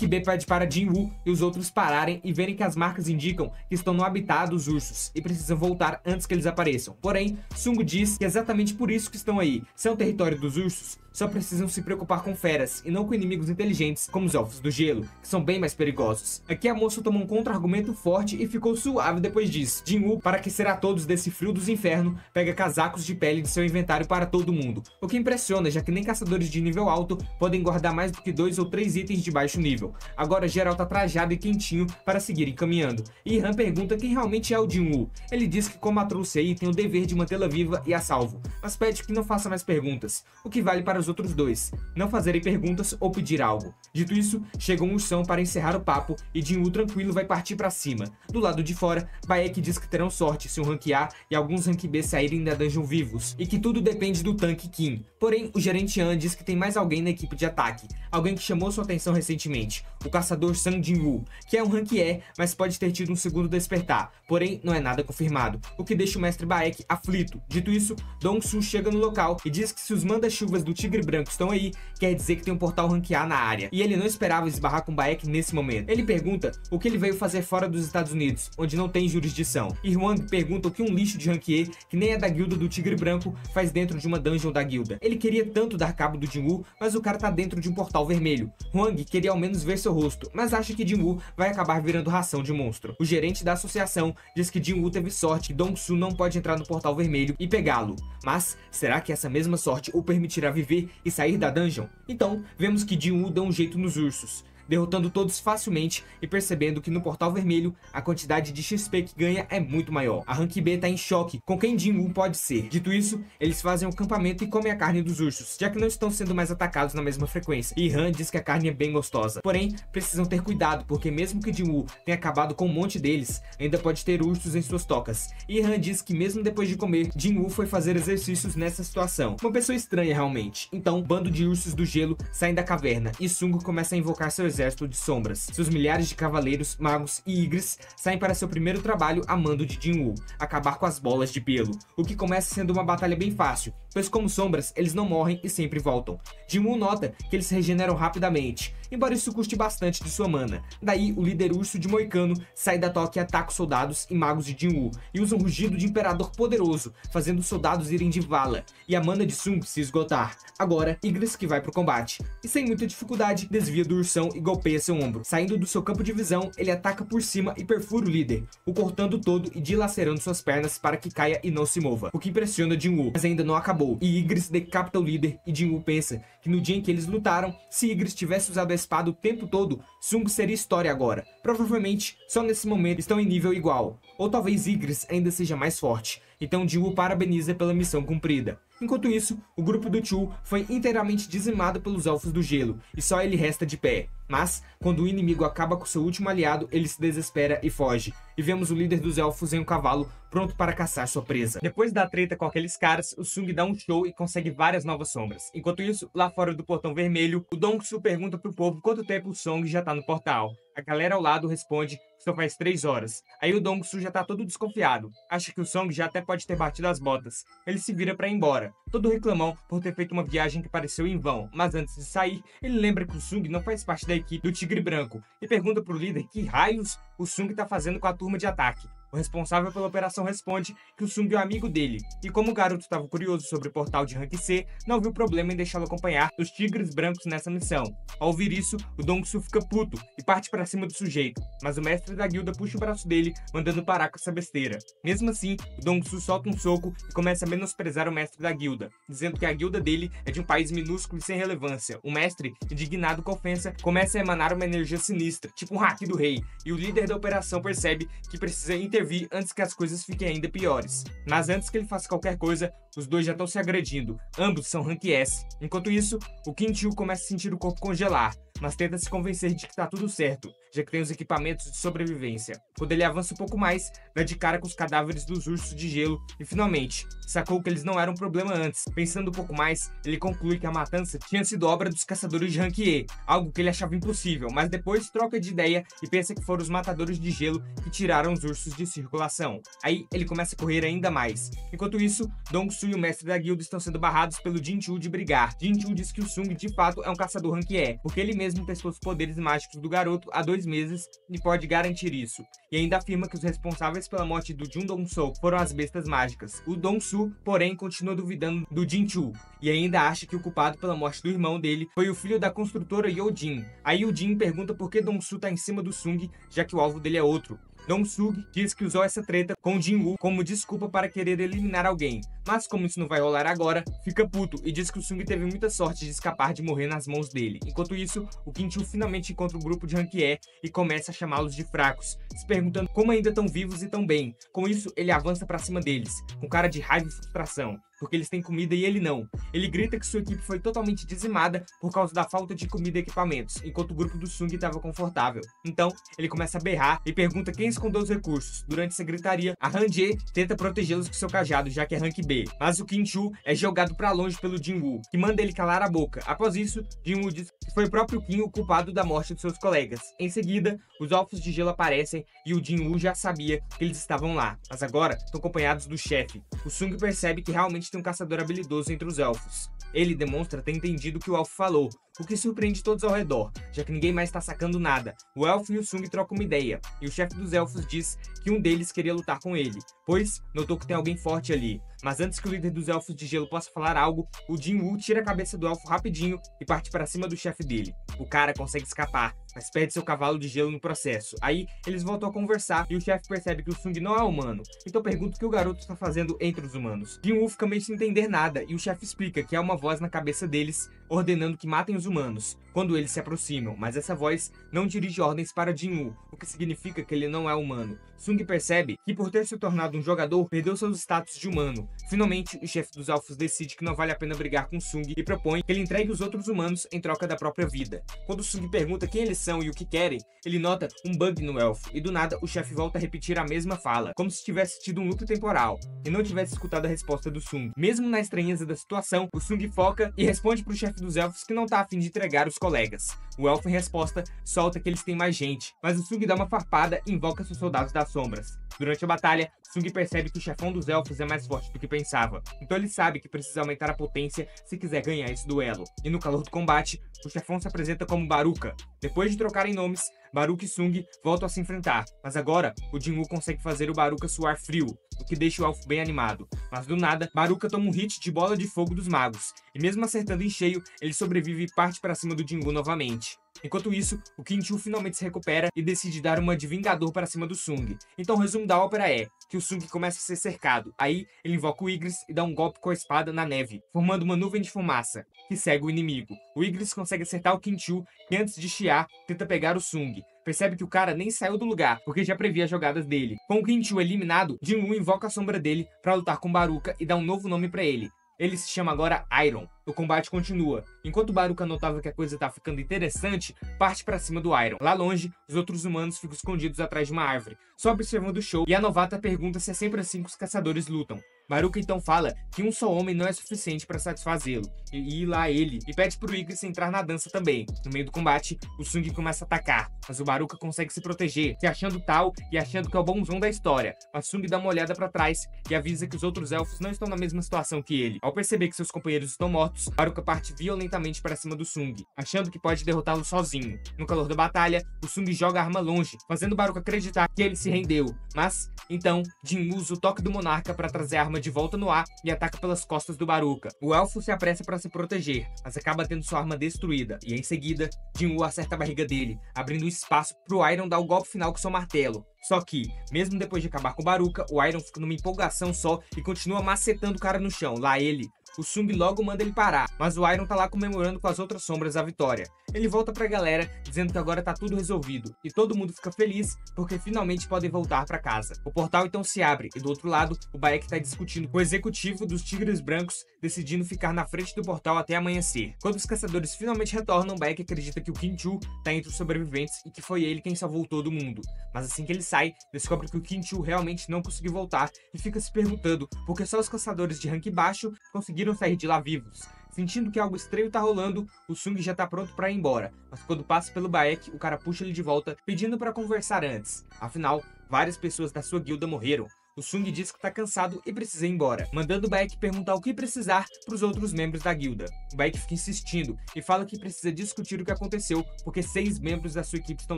B pede para Jin-Woo e os outros pararem e verem que as marcas indicam que estão no habitat dos ursos e precisam voltar antes que eles apareçam. Porém, Sung diz que é exatamente por isso que estão aí. Se é um território dos ursos, só precisam se preocupar com feras e não com inimigos inteligentes como os elfos do gelo, que são bem mais perigosos. Aqui a moça tomou um contra-argumento forte e ficou suave depois disso. Jin-Woo, para aquecer a todos desse frio dos infernos, pega casacos de pele de seu inventário para todo mundo, o que impressiona, já que nem caçadores de nível alto podem guardar mais do que 2 ou 3 itens de baixo nível. Agora geral tá trajado e quentinho para seguirem caminhando. E Han pergunta quem realmente é o Jin-Woo. Ele diz que como a trouxe aí, tem o dever de mantê-la viva e a salvo, mas pede que não faça mais perguntas, o que vale para os outros dois, não fazerem perguntas ou pedir algo. Dito isso, chega um ursão para encerrar o papo e Jin-Woo tranquilo vai partir para cima. Do lado de fora, Baek diz que terão sorte se um rank A e alguns rank B saírem da dungeon vivos, e que tudo depende do tanque Kim. Porém, o gerente Han diz que tem mais alguém na equipe de ataque, alguém que chamou sua atenção recentemente, o caçador Sang Jin-Woo, que é um rank E, mas pode ter tido um segundo despertar, porém não é nada confirmado, o que deixa o mestre Baek aflito. Dito isso, Dong-Su chega no local e diz que se os manda-chuvas do Tigre Branco estão aí, quer dizer que tem um portal rank A na área, e ele não esperava esbarrar com Baek nesse momento. Ele pergunta o que ele veio fazer fora dos Estados Unidos, onde não tem jurisdição, e Hwang pergunta o que um lixo de rank E, que nem é da guilda do Tigre Branco, faz dentro de uma dungeon da guilda. Ele queria tanto dar cabo do Jin-Woo, mas o cara tá dentro de um portal vermelho. Hwang queria ao menos ver seu rosto, mas acha que Jin-Woo vai acabar virando ração de monstro. O gerente da associação diz que Jin-Woo teve sorte, que Dong-Su não pode entrar no portal vermelho e pegá-lo. Mas será que essa mesma sorte o permitirá viver e sair da dungeon? Então, vemos que Jin-Woo dá um jeito nos ursos, derrotando todos facilmente e percebendo que no portal vermelho a quantidade de XP que ganha é muito maior. A rank B tá em choque com quem Jin-Woo pode ser. Dito isso, eles fazem um acampamento e comem a carne dos ursos, já que não estão sendo mais atacados na mesma frequência. E Han diz que a carne é bem gostosa. Porém, precisam ter cuidado, porque mesmo que Jin-Woo tenha acabado com um monte deles, ainda pode ter ursos em suas tocas. E Han diz que mesmo depois de comer, Jin-Woo foi fazer exercícios nessa situação. Uma pessoa estranha realmente. Então, um bando de ursos do gelo saem da caverna e Sung começa a invocar seu exército de sombras. Seus milhares de cavaleiros, magos e igres saem para seu primeiro trabalho a mando de Jin-Woo, acabar com as bolas de pelo, o que começa sendo uma batalha bem fácil, pois como sombras, eles não morrem e sempre voltam. Jin-Woo nota que eles se regeneram rapidamente, embora isso custe bastante de sua mana. Daí, o líder urso de Moicano sai da toca e ataca os soldados e magos de Jin-Woo, e usa um rugido de imperador poderoso, fazendo os soldados irem de vala, e a mana de Sung se esgotar. Agora, Igris que vai pro combate, e sem muita dificuldade, desvia do ursão e golpeia seu ombro. Saindo do seu campo de visão, ele ataca por cima e perfura o líder, o cortando todo e dilacerando suas pernas para que caia e não se mova, o que impressiona Jin-Woo, mas ainda não acabou, e Igris decapita o líder e Jin-Woo pensa que no dia em que eles lutaram, se Igris tivesse usado a espada o tempo todo, Sung seria história agora. Provavelmente, só nesse momento estão em nível igual, ou talvez Igris ainda seja mais forte, então Jin-Woo parabeniza pela missão cumprida. Enquanto isso, o grupo do Chu foi inteiramente dizimado pelos elfos do gelo, e só ele resta de pé. Mas, quando o inimigo acaba com seu último aliado, ele se desespera e foge. E vemos o líder dos elfos em um cavalo, pronto para caçar sua presa. Depois da treta com aqueles caras, o Sung dá um show e consegue várias novas sombras. Enquanto isso, lá fora do portão vermelho, o Dong-Su pergunta pro povo quanto tempo o Song já tá no portal. A galera ao lado responde que só faz 3 horas. Aí o Dong-Su já tá todo desconfiado. Acha que o Song já até pode ter batido as botas. Ele se vira pra ir embora, todo reclamão por ter feito uma viagem que pareceu em vão. Mas antes de sair, ele lembra que o Sung não faz parte da equipe do Tigre Branco e pergunta pro líder que raios o Sung tá fazendo com a turma de ataque. O responsável pela operação responde que o Sung é um amigo dele, e como o garoto estava curioso sobre o portal de rank C, não viu problema em deixá-lo acompanhar os Tigres Brancos nessa missão. Ao ouvir isso, o Dong-Su fica puto e parte para cima do sujeito, mas o mestre da guilda puxa o braço dele, mandando parar com essa besteira. Mesmo assim, o Dong-Su solta um soco e começa a menosprezar o mestre da guilda, dizendo que a guilda dele é de um país minúsculo e sem relevância. O mestre, indignado com a ofensa, começa a emanar uma energia sinistra, tipo um hack do rei, e o líder da operação percebe que precisa intervir vir antes que as coisas fiquem ainda piores. Mas antes que ele faça qualquer coisa, os dois já estão se agredindo. Ambos são Rank S. Enquanto isso, o Quintil começa a sentir o corpo congelar, mas tenta se convencer de que tá tudo certo, já que tem os equipamentos de sobrevivência. Quando ele avança um pouco mais, dá de cara com os cadáveres dos ursos de gelo e finalmente sacou que eles não eram um problema antes. Pensando um pouco mais, ele conclui que a matança tinha sido obra dos caçadores de Rank E, algo que ele achava impossível, mas depois troca de ideia e pensa que foram os matadores de gelo que tiraram os ursos de circulação. Aí ele começa a correr ainda mais. Enquanto isso, Dong-Su e o mestre da guilda estão sendo barrados pelo Jin-Chul de brigar. Jin-Chul diz que o Sung de fato é um caçador Rank E, porque ele mesmo testou os poderes mágicos do garoto há 2 meses e pode garantir isso. E ainda afirma que os responsáveis pela morte do Jun Dong-So foram as bestas mágicas. O Dong-Su, porém, continua duvidando do Jin-Chul e ainda acha que o culpado pela morte do irmão dele foi o filho da construtora Yo-Jin. Aí o Jin pergunta por que Dong-Su tá em cima do Sung, já que o alvo dele é outro. Dong-Su diz que usou essa treta com Jin-Woo como desculpa para querer eliminar alguém, mas como isso não vai rolar agora, fica puto e diz que o Sung teve muita sorte de escapar de morrer nas mãos dele. Enquanto isso, o Quintil finalmente encontra o grupo de Rank E e começa a chamá-los de fracos, se perguntando como ainda estão vivos e tão bem. Com isso, ele avança para cima deles, com cara de raiva e frustração, porque eles têm comida e ele não. Ele grita que sua equipe foi totalmente dizimada por causa da falta de comida e equipamentos, enquanto o grupo do Sung estava confortável. Então, ele começa a berrar e pergunta quem escondeu os recursos. Durante essa gritaria, a Han-Jae tenta protegê-los com seu cajado, já que é Rank B, mas o Quintil é jogado para longe pelo Jin-Woo, que manda ele calar a boca. Após isso, Jin-Woo diz que foi o próprio Qin o culpado da morte de seus colegas. Em seguida, os elfos de gelo aparecem e o Jin-Woo já sabia que eles estavam lá, mas agora estão acompanhados do chefe. O Sung percebe que realmente tem um caçador habilidoso entre os elfos. Ele demonstra ter entendido o que o elfo falou, o que surpreende todos ao redor, já que ninguém mais está sacando nada. O elfo e o Sung trocam uma ideia, e o chefe dos elfos diz que um deles queria lutar com ele, pois notou que tem alguém forte ali. Mas antes que o líder dos elfos de gelo possa falar algo, o Jin-Woo tira a cabeça do elfo rapidinho e parte para cima do chefe dele. O cara consegue escapar, mas perde seu cavalo de gelo no processo. Aí eles voltam a conversar e o chefe percebe que o Sung não é humano, então pergunta o que o garoto está fazendo entre os humanos. Jin-Woo fica meio sem entender nada e o chefe explica que há uma voz na cabeça deles ordenando que matem os humanos quando eles se aproximam, mas essa voz não dirige ordens para Jin-Woo, o que significa que ele não é humano. Sung percebe que por ter se tornado um jogador, perdeu seus status de humano. Finalmente, o chefe dos elfos decide que não vale a pena brigar com Sung e propõe que ele entregue os outros humanos em troca da própria vida. Quando Sung pergunta quem eles são e o que querem, ele nota um bug no elfo, e do nada o chefe volta a repetir a mesma fala, como se tivesse tido um loop temporal, e não tivesse escutado a resposta do Sung. Mesmo na estranheza da situação, o Sung foca e responde pro chefe dos elfos que não tá afim de entregar os colegas. O elfo em resposta solta que eles têm mais gente, mas o Sung dá uma farpada e invoca seus soldados das sombras. Durante a batalha, Sung percebe que o chefão dos elfos é mais forte do que pensava, então ele sabe que precisa aumentar a potência se quiser ganhar esse duelo. E no calor do combate, o chefão se apresenta como Baruka. Depois de trocarem nomes, Baruka e Sung voltam a se enfrentar, mas agora o Jin-Woo consegue fazer o Baruka suar frio, o que deixa o elfo bem animado. Mas do nada, Baruka toma um hit de bola de fogo dos magos, e mesmo acertando em cheio, ele sobrevive e parte para cima do Jin-Woo novamente. Enquanto isso, o Quintil finalmente se recupera e decide dar uma de vingador para cima do Sung. Então o resumo da ópera é que o Sung começa a ser cercado. Aí ele invoca o Igris e dá um golpe com a espada na neve, formando uma nuvem de fumaça, que segue o inimigo. O Igris consegue acertar o Quintil e antes de chiar, tenta pegar o Sung. Percebe que o cara nem saiu do lugar, porque já previa as jogadas dele. Com o Quintil eliminado, Jin-Woo invoca a sombra dele para lutar com Baruka e dá um novo nome para ele. Ele se chama agora Iron. O combate continua. Enquanto Baruka notava que a coisa tá ficando interessante, parte pra cima do Iron. Lá longe, os outros humanos ficam escondidos atrás de uma árvore, só observando o show, e a novata pergunta se é sempre assim que os caçadores lutam. Baruka então fala que um só homem não é suficiente para satisfazê-lo, e ir lá ele, e pede pro Igris entrar na dança também. No meio do combate, o Sung começa a atacar, mas o Baruka consegue se proteger, se achando tal e achando que é o bonzão da história. Mas Sung dá uma olhada para trás e avisa que os outros elfos não estão na mesma situação que ele. Ao perceber que seus companheiros estão mortos, Baruka parte violentamente para cima do Sung, achando que pode derrotá-lo sozinho. No calor da batalha, o Sung joga a arma longe, fazendo Baruka acreditar que ele se rendeu. Mas, então, Jin usa o toque do monarca para trazer a arma de volta no ar e ataca pelas costas do Baruka. O elfo se apressa para se proteger, mas acaba tendo sua arma destruída, e em seguida, Jin acerta a barriga dele, abrindo espaço pro Iron dar o golpe final com seu martelo. Só que, mesmo depois de acabar com o Baruka, o Iron fica numa empolgação só e continua macetando o cara no chão. Lá ele, O Sung logo manda ele parar, mas o Iron tá lá comemorando com as outras sombras a vitória. Ele volta pra galera, dizendo que agora tá tudo resolvido, e todo mundo fica feliz porque finalmente podem voltar pra casa. O portal então se abre, e do outro lado, o Baek tá discutindo com o executivo dos Tigres Brancos, decidindo ficar na frente do portal até amanhecer. Quando os caçadores finalmente retornam, Baek acredita que o Kim-Chu tá entre os sobreviventes e que foi ele quem salvou todo mundo. Mas assim que ele sai, descobre que o Kim-Chu realmente não conseguiu voltar e fica se perguntando por que só os caçadores de rank baixo conseguiram sair de lá vivos. Sentindo que algo estranho tá rolando, o Sung já tá pronto pra ir embora, mas quando passa pelo Baek, o cara puxa ele de volta, pedindo pra conversar antes. Afinal, várias pessoas da sua guilda morreram. O Sung diz que tá cansado e precisa ir embora, mandando o Baek perguntar o que precisar pros outros membros da guilda. O Baek fica insistindo e fala que precisa discutir o que aconteceu porque 6 membros da sua equipe estão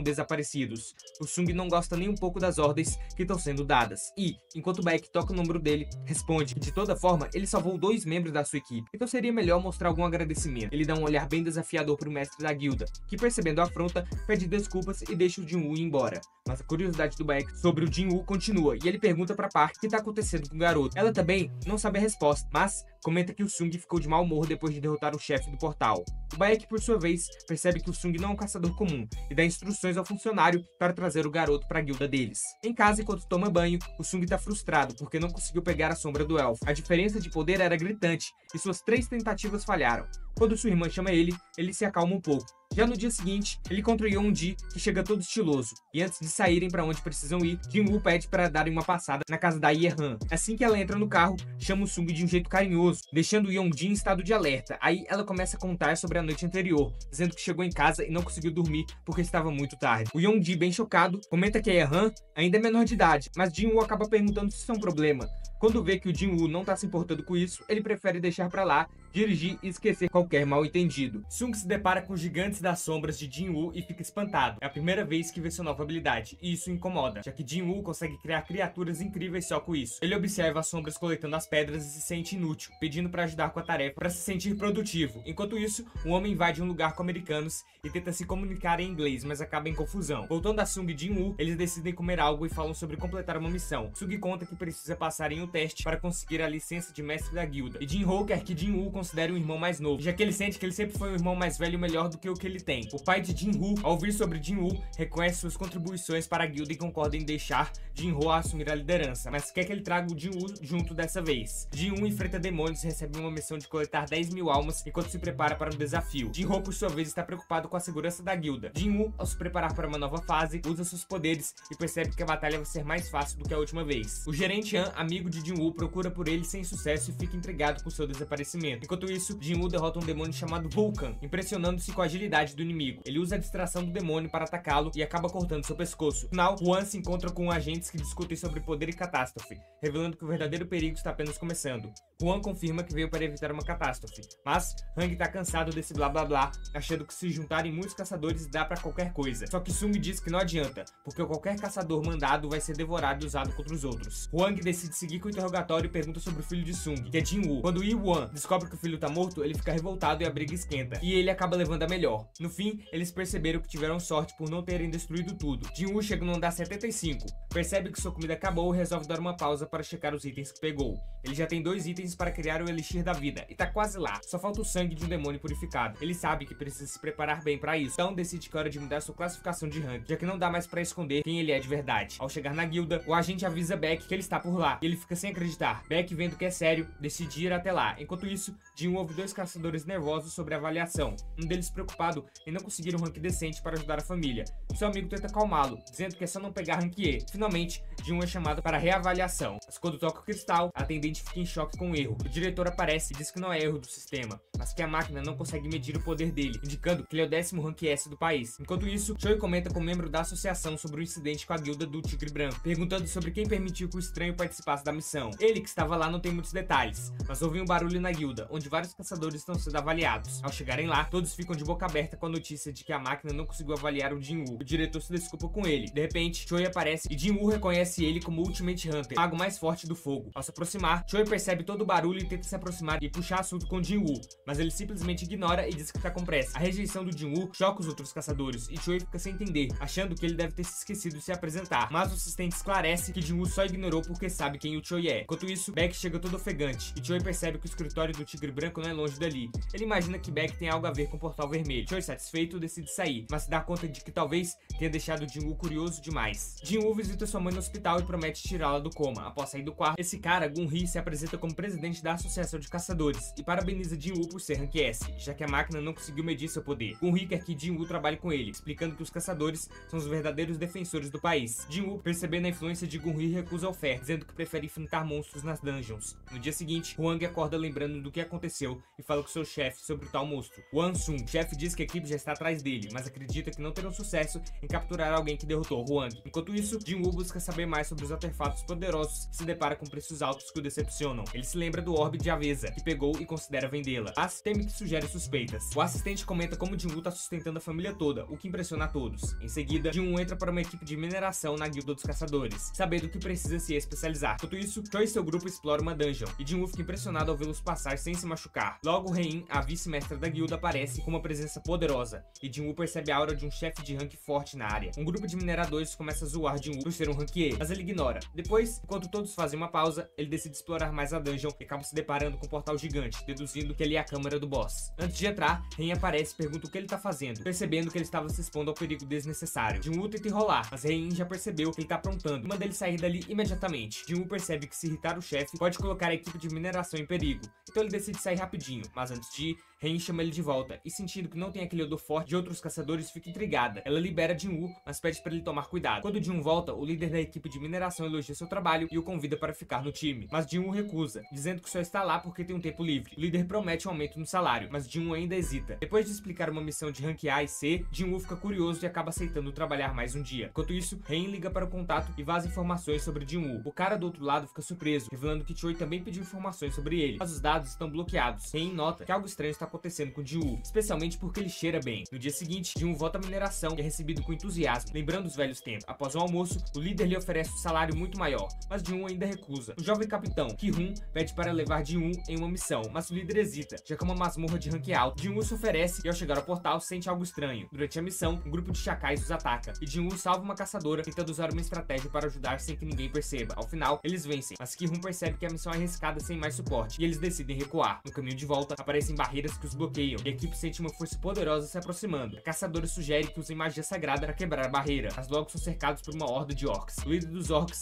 desaparecidos. O Sung não gosta nem um pouco das ordens que estão sendo dadas e, enquanto o Baek toca no ombro dele, responde que de toda forma ele salvou 2 membros da sua equipe, então seria melhor mostrar algum agradecimento. Ele dá um olhar bem desafiador pro mestre da guilda, que percebendo a afronta, pede desculpas e deixa o Jin-Woo ir embora. Mas a curiosidade do Baek sobre o Jin-Woo continua e ele pergunta pra Park o que tá acontecendo com o garoto. Ela também não sabe a resposta, mas comenta que o Sung ficou de mau humor depois de derrotar o chefe do portal. O Baek, por sua vez, percebe que o Sung não é um caçador comum e dá instruções ao funcionário para trazer o garoto para a guilda deles. Em casa, enquanto toma banho, o Sung tá frustrado porque não conseguiu pegar a sombra do elfo. A diferença de poder era gritante e suas 3 tentativas falharam. Quando sua irmã chama ele se acalma um pouco. Já no dia seguinte, ele encontra o Yeon-ji, que chega todo estiloso, e antes de saírem para onde precisam ir, Jin-Woo pede para darem uma passada na casa da Ye-Han. Assim que ela entra no carro, chama o Sung de um jeito carinhoso, deixando o Yeon-ji em estado de alerta. Aí ela começa a contar sobre a noite anterior, dizendo que chegou em casa e não conseguiu dormir porque estava muito tarde. O Yeon-ji, bem chocado, comenta que a Ye-Han ainda é menor de idade, mas Jin-Woo acaba perguntando se isso é um problema. Quando vê que o Jin-Woo não tá se importando com isso, ele prefere deixar pra lá, dirigir e esquecer qualquer mal entendido. Sung se depara com os gigantes das sombras de Jin-Woo e fica espantado. É a primeira vez que vê sua nova habilidade, e isso incomoda, já que Jin-Woo consegue criar criaturas incríveis só com isso. Ele observa as sombras coletando as pedras e se sente inútil, pedindo pra ajudar com a tarefa para se sentir produtivo. Enquanto isso, um homem invade um lugar com americanos e tenta se comunicar em inglês, mas acaba em confusão. Voltando a Sung e Jin-Woo, eles decidem comer algo e falam sobre completar uma missão. Sung conta que precisa passar em um teste para conseguir a licença de mestre da guilda, e Jin-Ho quer que Jin-Woo considere um irmão mais novo, já que ele sente que ele sempre foi um irmão mais velho e melhor do que o que ele tem. O pai de Jin-Woo, ao ouvir sobre Jin-Woo, reconhece suas contribuições para a guilda e concorda em deixar Jin-Ho assumir a liderança, mas quer que ele traga o Jin-Woo junto dessa vez. Jin-Woo enfrenta demônios e recebe uma missão de coletar 10.000 almas enquanto se prepara para um desafio. Jin-Ho, por sua vez, está preocupado com a segurança da guilda. Jin-Woo, ao se preparar para uma nova fase, usa seus poderes e percebe que a batalha vai ser mais fácil do que a última vez. O gerente Han, amigo de Jin-Woo, procura por ele sem sucesso e fica intrigado com seu desaparecimento. Enquanto isso, Jin-Woo derrota um demônio chamado Vulcan, impressionando-se com a agilidade do inimigo. Ele usa a distração do demônio para atacá-lo e acaba cortando seu pescoço. No final, Hwan se encontra com agentes que discutem sobre poder e catástrofe, revelando que o verdadeiro perigo está apenas começando. Hwan confirma que veio para evitar uma catástrofe, mas Hang tá cansado desse blá blá blá, achando que se juntarem muitos caçadores dá pra qualquer coisa. Só que Sung diz que não adianta, porque qualquer caçador mandado vai ser devorado e usado contra os outros. Hwang decide seguir com o interrogatório e pergunta sobre o filho de Sung, que é Jin-Woo. Quando Yi-Wan descobre que o filho tá morto, ele fica revoltado e a briga esquenta, e ele acaba levando a melhor. No fim, eles perceberam que tiveram sorte por não terem destruído tudo. Jin-Woo chega no andar 75, percebe que sua comida acabou e resolve dar uma pausa para checar os itens que pegou. Ele já tem 2 itens para criar o Elixir da Vida, e tá quase lá. Só falta o sangue de um demônio purificado. Ele sabe que precisa se preparar bem para isso, então decide que é hora de mudar sua classificação de rank, já que não dá mais para esconder quem ele é de verdade. Ao chegar na guilda, o agente avisa Baek que ele está por lá, e ele fica sem acreditar. Baek, vendo que é sério, decide ir até lá. Enquanto isso, Jin ouve 2 caçadores nervosos sobre a avaliação, um deles preocupado em não conseguir um rank decente para ajudar a família. Seu amigo tenta acalmá-lo, dizendo que é só não pegar rank E. Finalmente, Jin é chamado para reavaliação, mas quando toca o cristal, a atendente fica em choque com o erro. O diretor aparece e diz que não é erro do sistema, mas que a máquina não consegue medir o poder dele, indicando que ele é o 10º rank S do país. Enquanto isso, Choi comenta com um membro da associação sobre o incidente com a guilda do Tigre Branco, perguntando sobre quem permitiu que o estranho participasse da missão. Ele, que estava lá, não tem muitos detalhes, mas ouve um barulho na guilda, onde vários caçadores estão sendo avaliados. Ao chegarem lá, todos ficam de boca aberta alerta com a notícia de que a máquina não conseguiu avaliar o Jin-Woo. O diretor se desculpa com ele. De repente, Choi aparece e Jin-Woo reconhece ele como Ultimate Hunter, o mago mais forte do fogo. Ao se aproximar, Choi percebe todo o barulho e tenta se aproximar e puxar assunto com Jin-Woo, mas ele simplesmente ignora e diz que tá com pressa. A rejeição do Jin-Woo choca os outros caçadores e Choi fica sem entender, achando que ele deve ter se esquecido de se apresentar, mas o assistente esclarece que Jin-Woo só ignorou porque sabe quem o Choi é. Enquanto isso, Baek chega todo ofegante e Choi percebe que o escritório do Tigre Branco não é longe dali. Ele imagina que Baek tem algo a ver com o Portal Vermelho. Choi, satisfeito, decide sair, mas se dá conta de que talvez tenha deixado Jin-Woo curioso demais. Jin-Woo visita sua mãe no hospital e promete tirá-la do coma. Após sair do quarto, esse cara, Gun-Hee, se apresenta como presidente da Associação de Caçadores e parabeniza Jin-Woo por ser Rank S, já que a máquina não conseguiu medir seu poder. Gun-Hee quer que Jin-Woo trabalhe com ele, explicando que os caçadores são os verdadeiros defensores do país. Jin-Woo, percebendo a influência de Gun-Hee, recusa a oferta, dizendo que prefere enfrentar monstros nas dungeons. No dia seguinte, Hwang acorda lembrando do que aconteceu e fala com seu chefe sobre o tal monstro, Wan-Sun. O chefe diz que a equipe já está atrás dele, mas acredita que não terão sucesso em capturar alguém que derrotou Hwang. Enquanto isso, Jin-Woo busca saber mais sobre os artefatos poderosos e se depara com preços altos que o decepcionam. Ele se lembra do orbe de Avesa, que pegou e considera vendê-la, mas teme que sugere suspeitas. O assistente comenta como Jin-Woo está sustentando a família toda, o que impressiona a todos. Em seguida, Jin-Woo entra para uma equipe de mineração na guilda dos caçadores, sabendo que precisa se especializar. Enquanto isso, Choi e seu grupo exploram uma dungeon, e Jin-Woo fica impressionado ao vê-los passar sem se machucar. Logo, Hein, a vice-mestra da guilda, aparece com uma presença poderosa, e Jin-Woo percebe a aura de um chefe de rank forte na área. Um grupo de mineradores começa a zoar Jin-Woo por ser um rank E, mas ele ignora. Depois, enquanto todos fazem uma pausa, ele decide explorar mais a dungeon e acaba se deparando com um portal gigante, deduzindo que ali é a câmara do boss. Antes de entrar, Hein aparece e pergunta o que ele tá fazendo, percebendo que ele estava se expondo ao perigo desnecessário. Jin-Woo tenta enrolar, mas Hein já percebeu que ele tá aprontando e manda ele sair dali imediatamente. Jin-Woo percebe que se irritar o chefe pode colocar a equipe de mineração em perigo, então ele decide sair rapidinho, mas antes de ir, Hein chama ele de volta e, sentindo que não tem aquele odor forte de outros caçadores, fica intrigada. Ela libera Jin-Woo, mas pede para ele tomar cuidado. Quando Jin-Woo volta, o líder da equipe de mineração elogia seu trabalho e o convida para ficar no time, mas Jin-Woo recusa, dizendo que só está lá porque tem um tempo livre. O líder promete um aumento no salário, mas Jin-Woo ainda hesita. Depois de explicar uma missão de rank A e C, Jin-Woo fica curioso e acaba aceitando trabalhar mais um dia. Enquanto isso, Hein liga para o contato e vaza informações sobre Jin-Woo. O cara do outro lado fica surpreso, revelando que Choi também pediu informações sobre ele, mas os dados estão bloqueados. Hein nota que algo estranho está acontecendo com Jin-Woo, especialmente porque ele cheira bem. No dia seguinte, Jin-Woo volta à mineração e é recebido com entusiasmo, lembrando os velhos tempos. Após o almoço, o líder lhe oferece um salário muito maior, mas Jin-Woo ainda recusa. O jovem capitão, Ki-Hun, pede para levar Jin-Woo em uma missão, mas o líder hesita, já que é uma masmorra de rank alto. Jin-Woo se oferece e ao chegar ao portal sente algo estranho. Durante a missão, um grupo de chacais os ataca, e Jin-Woo salva uma caçadora tentando usar uma estratégia para ajudar sem que ninguém perceba. Ao final, eles vencem, mas Ki-Hun percebe que a missão é arriscada sem mais suporte, e eles decidem recuar. No caminho de volta, aparecem barreiras que os bloqueiam, e a equipe sente uma força poderosa se aproximando. A caçadora sugere que usem magia sagrada para quebrar a barreira, mas logo são cercados por uma horda de orcs.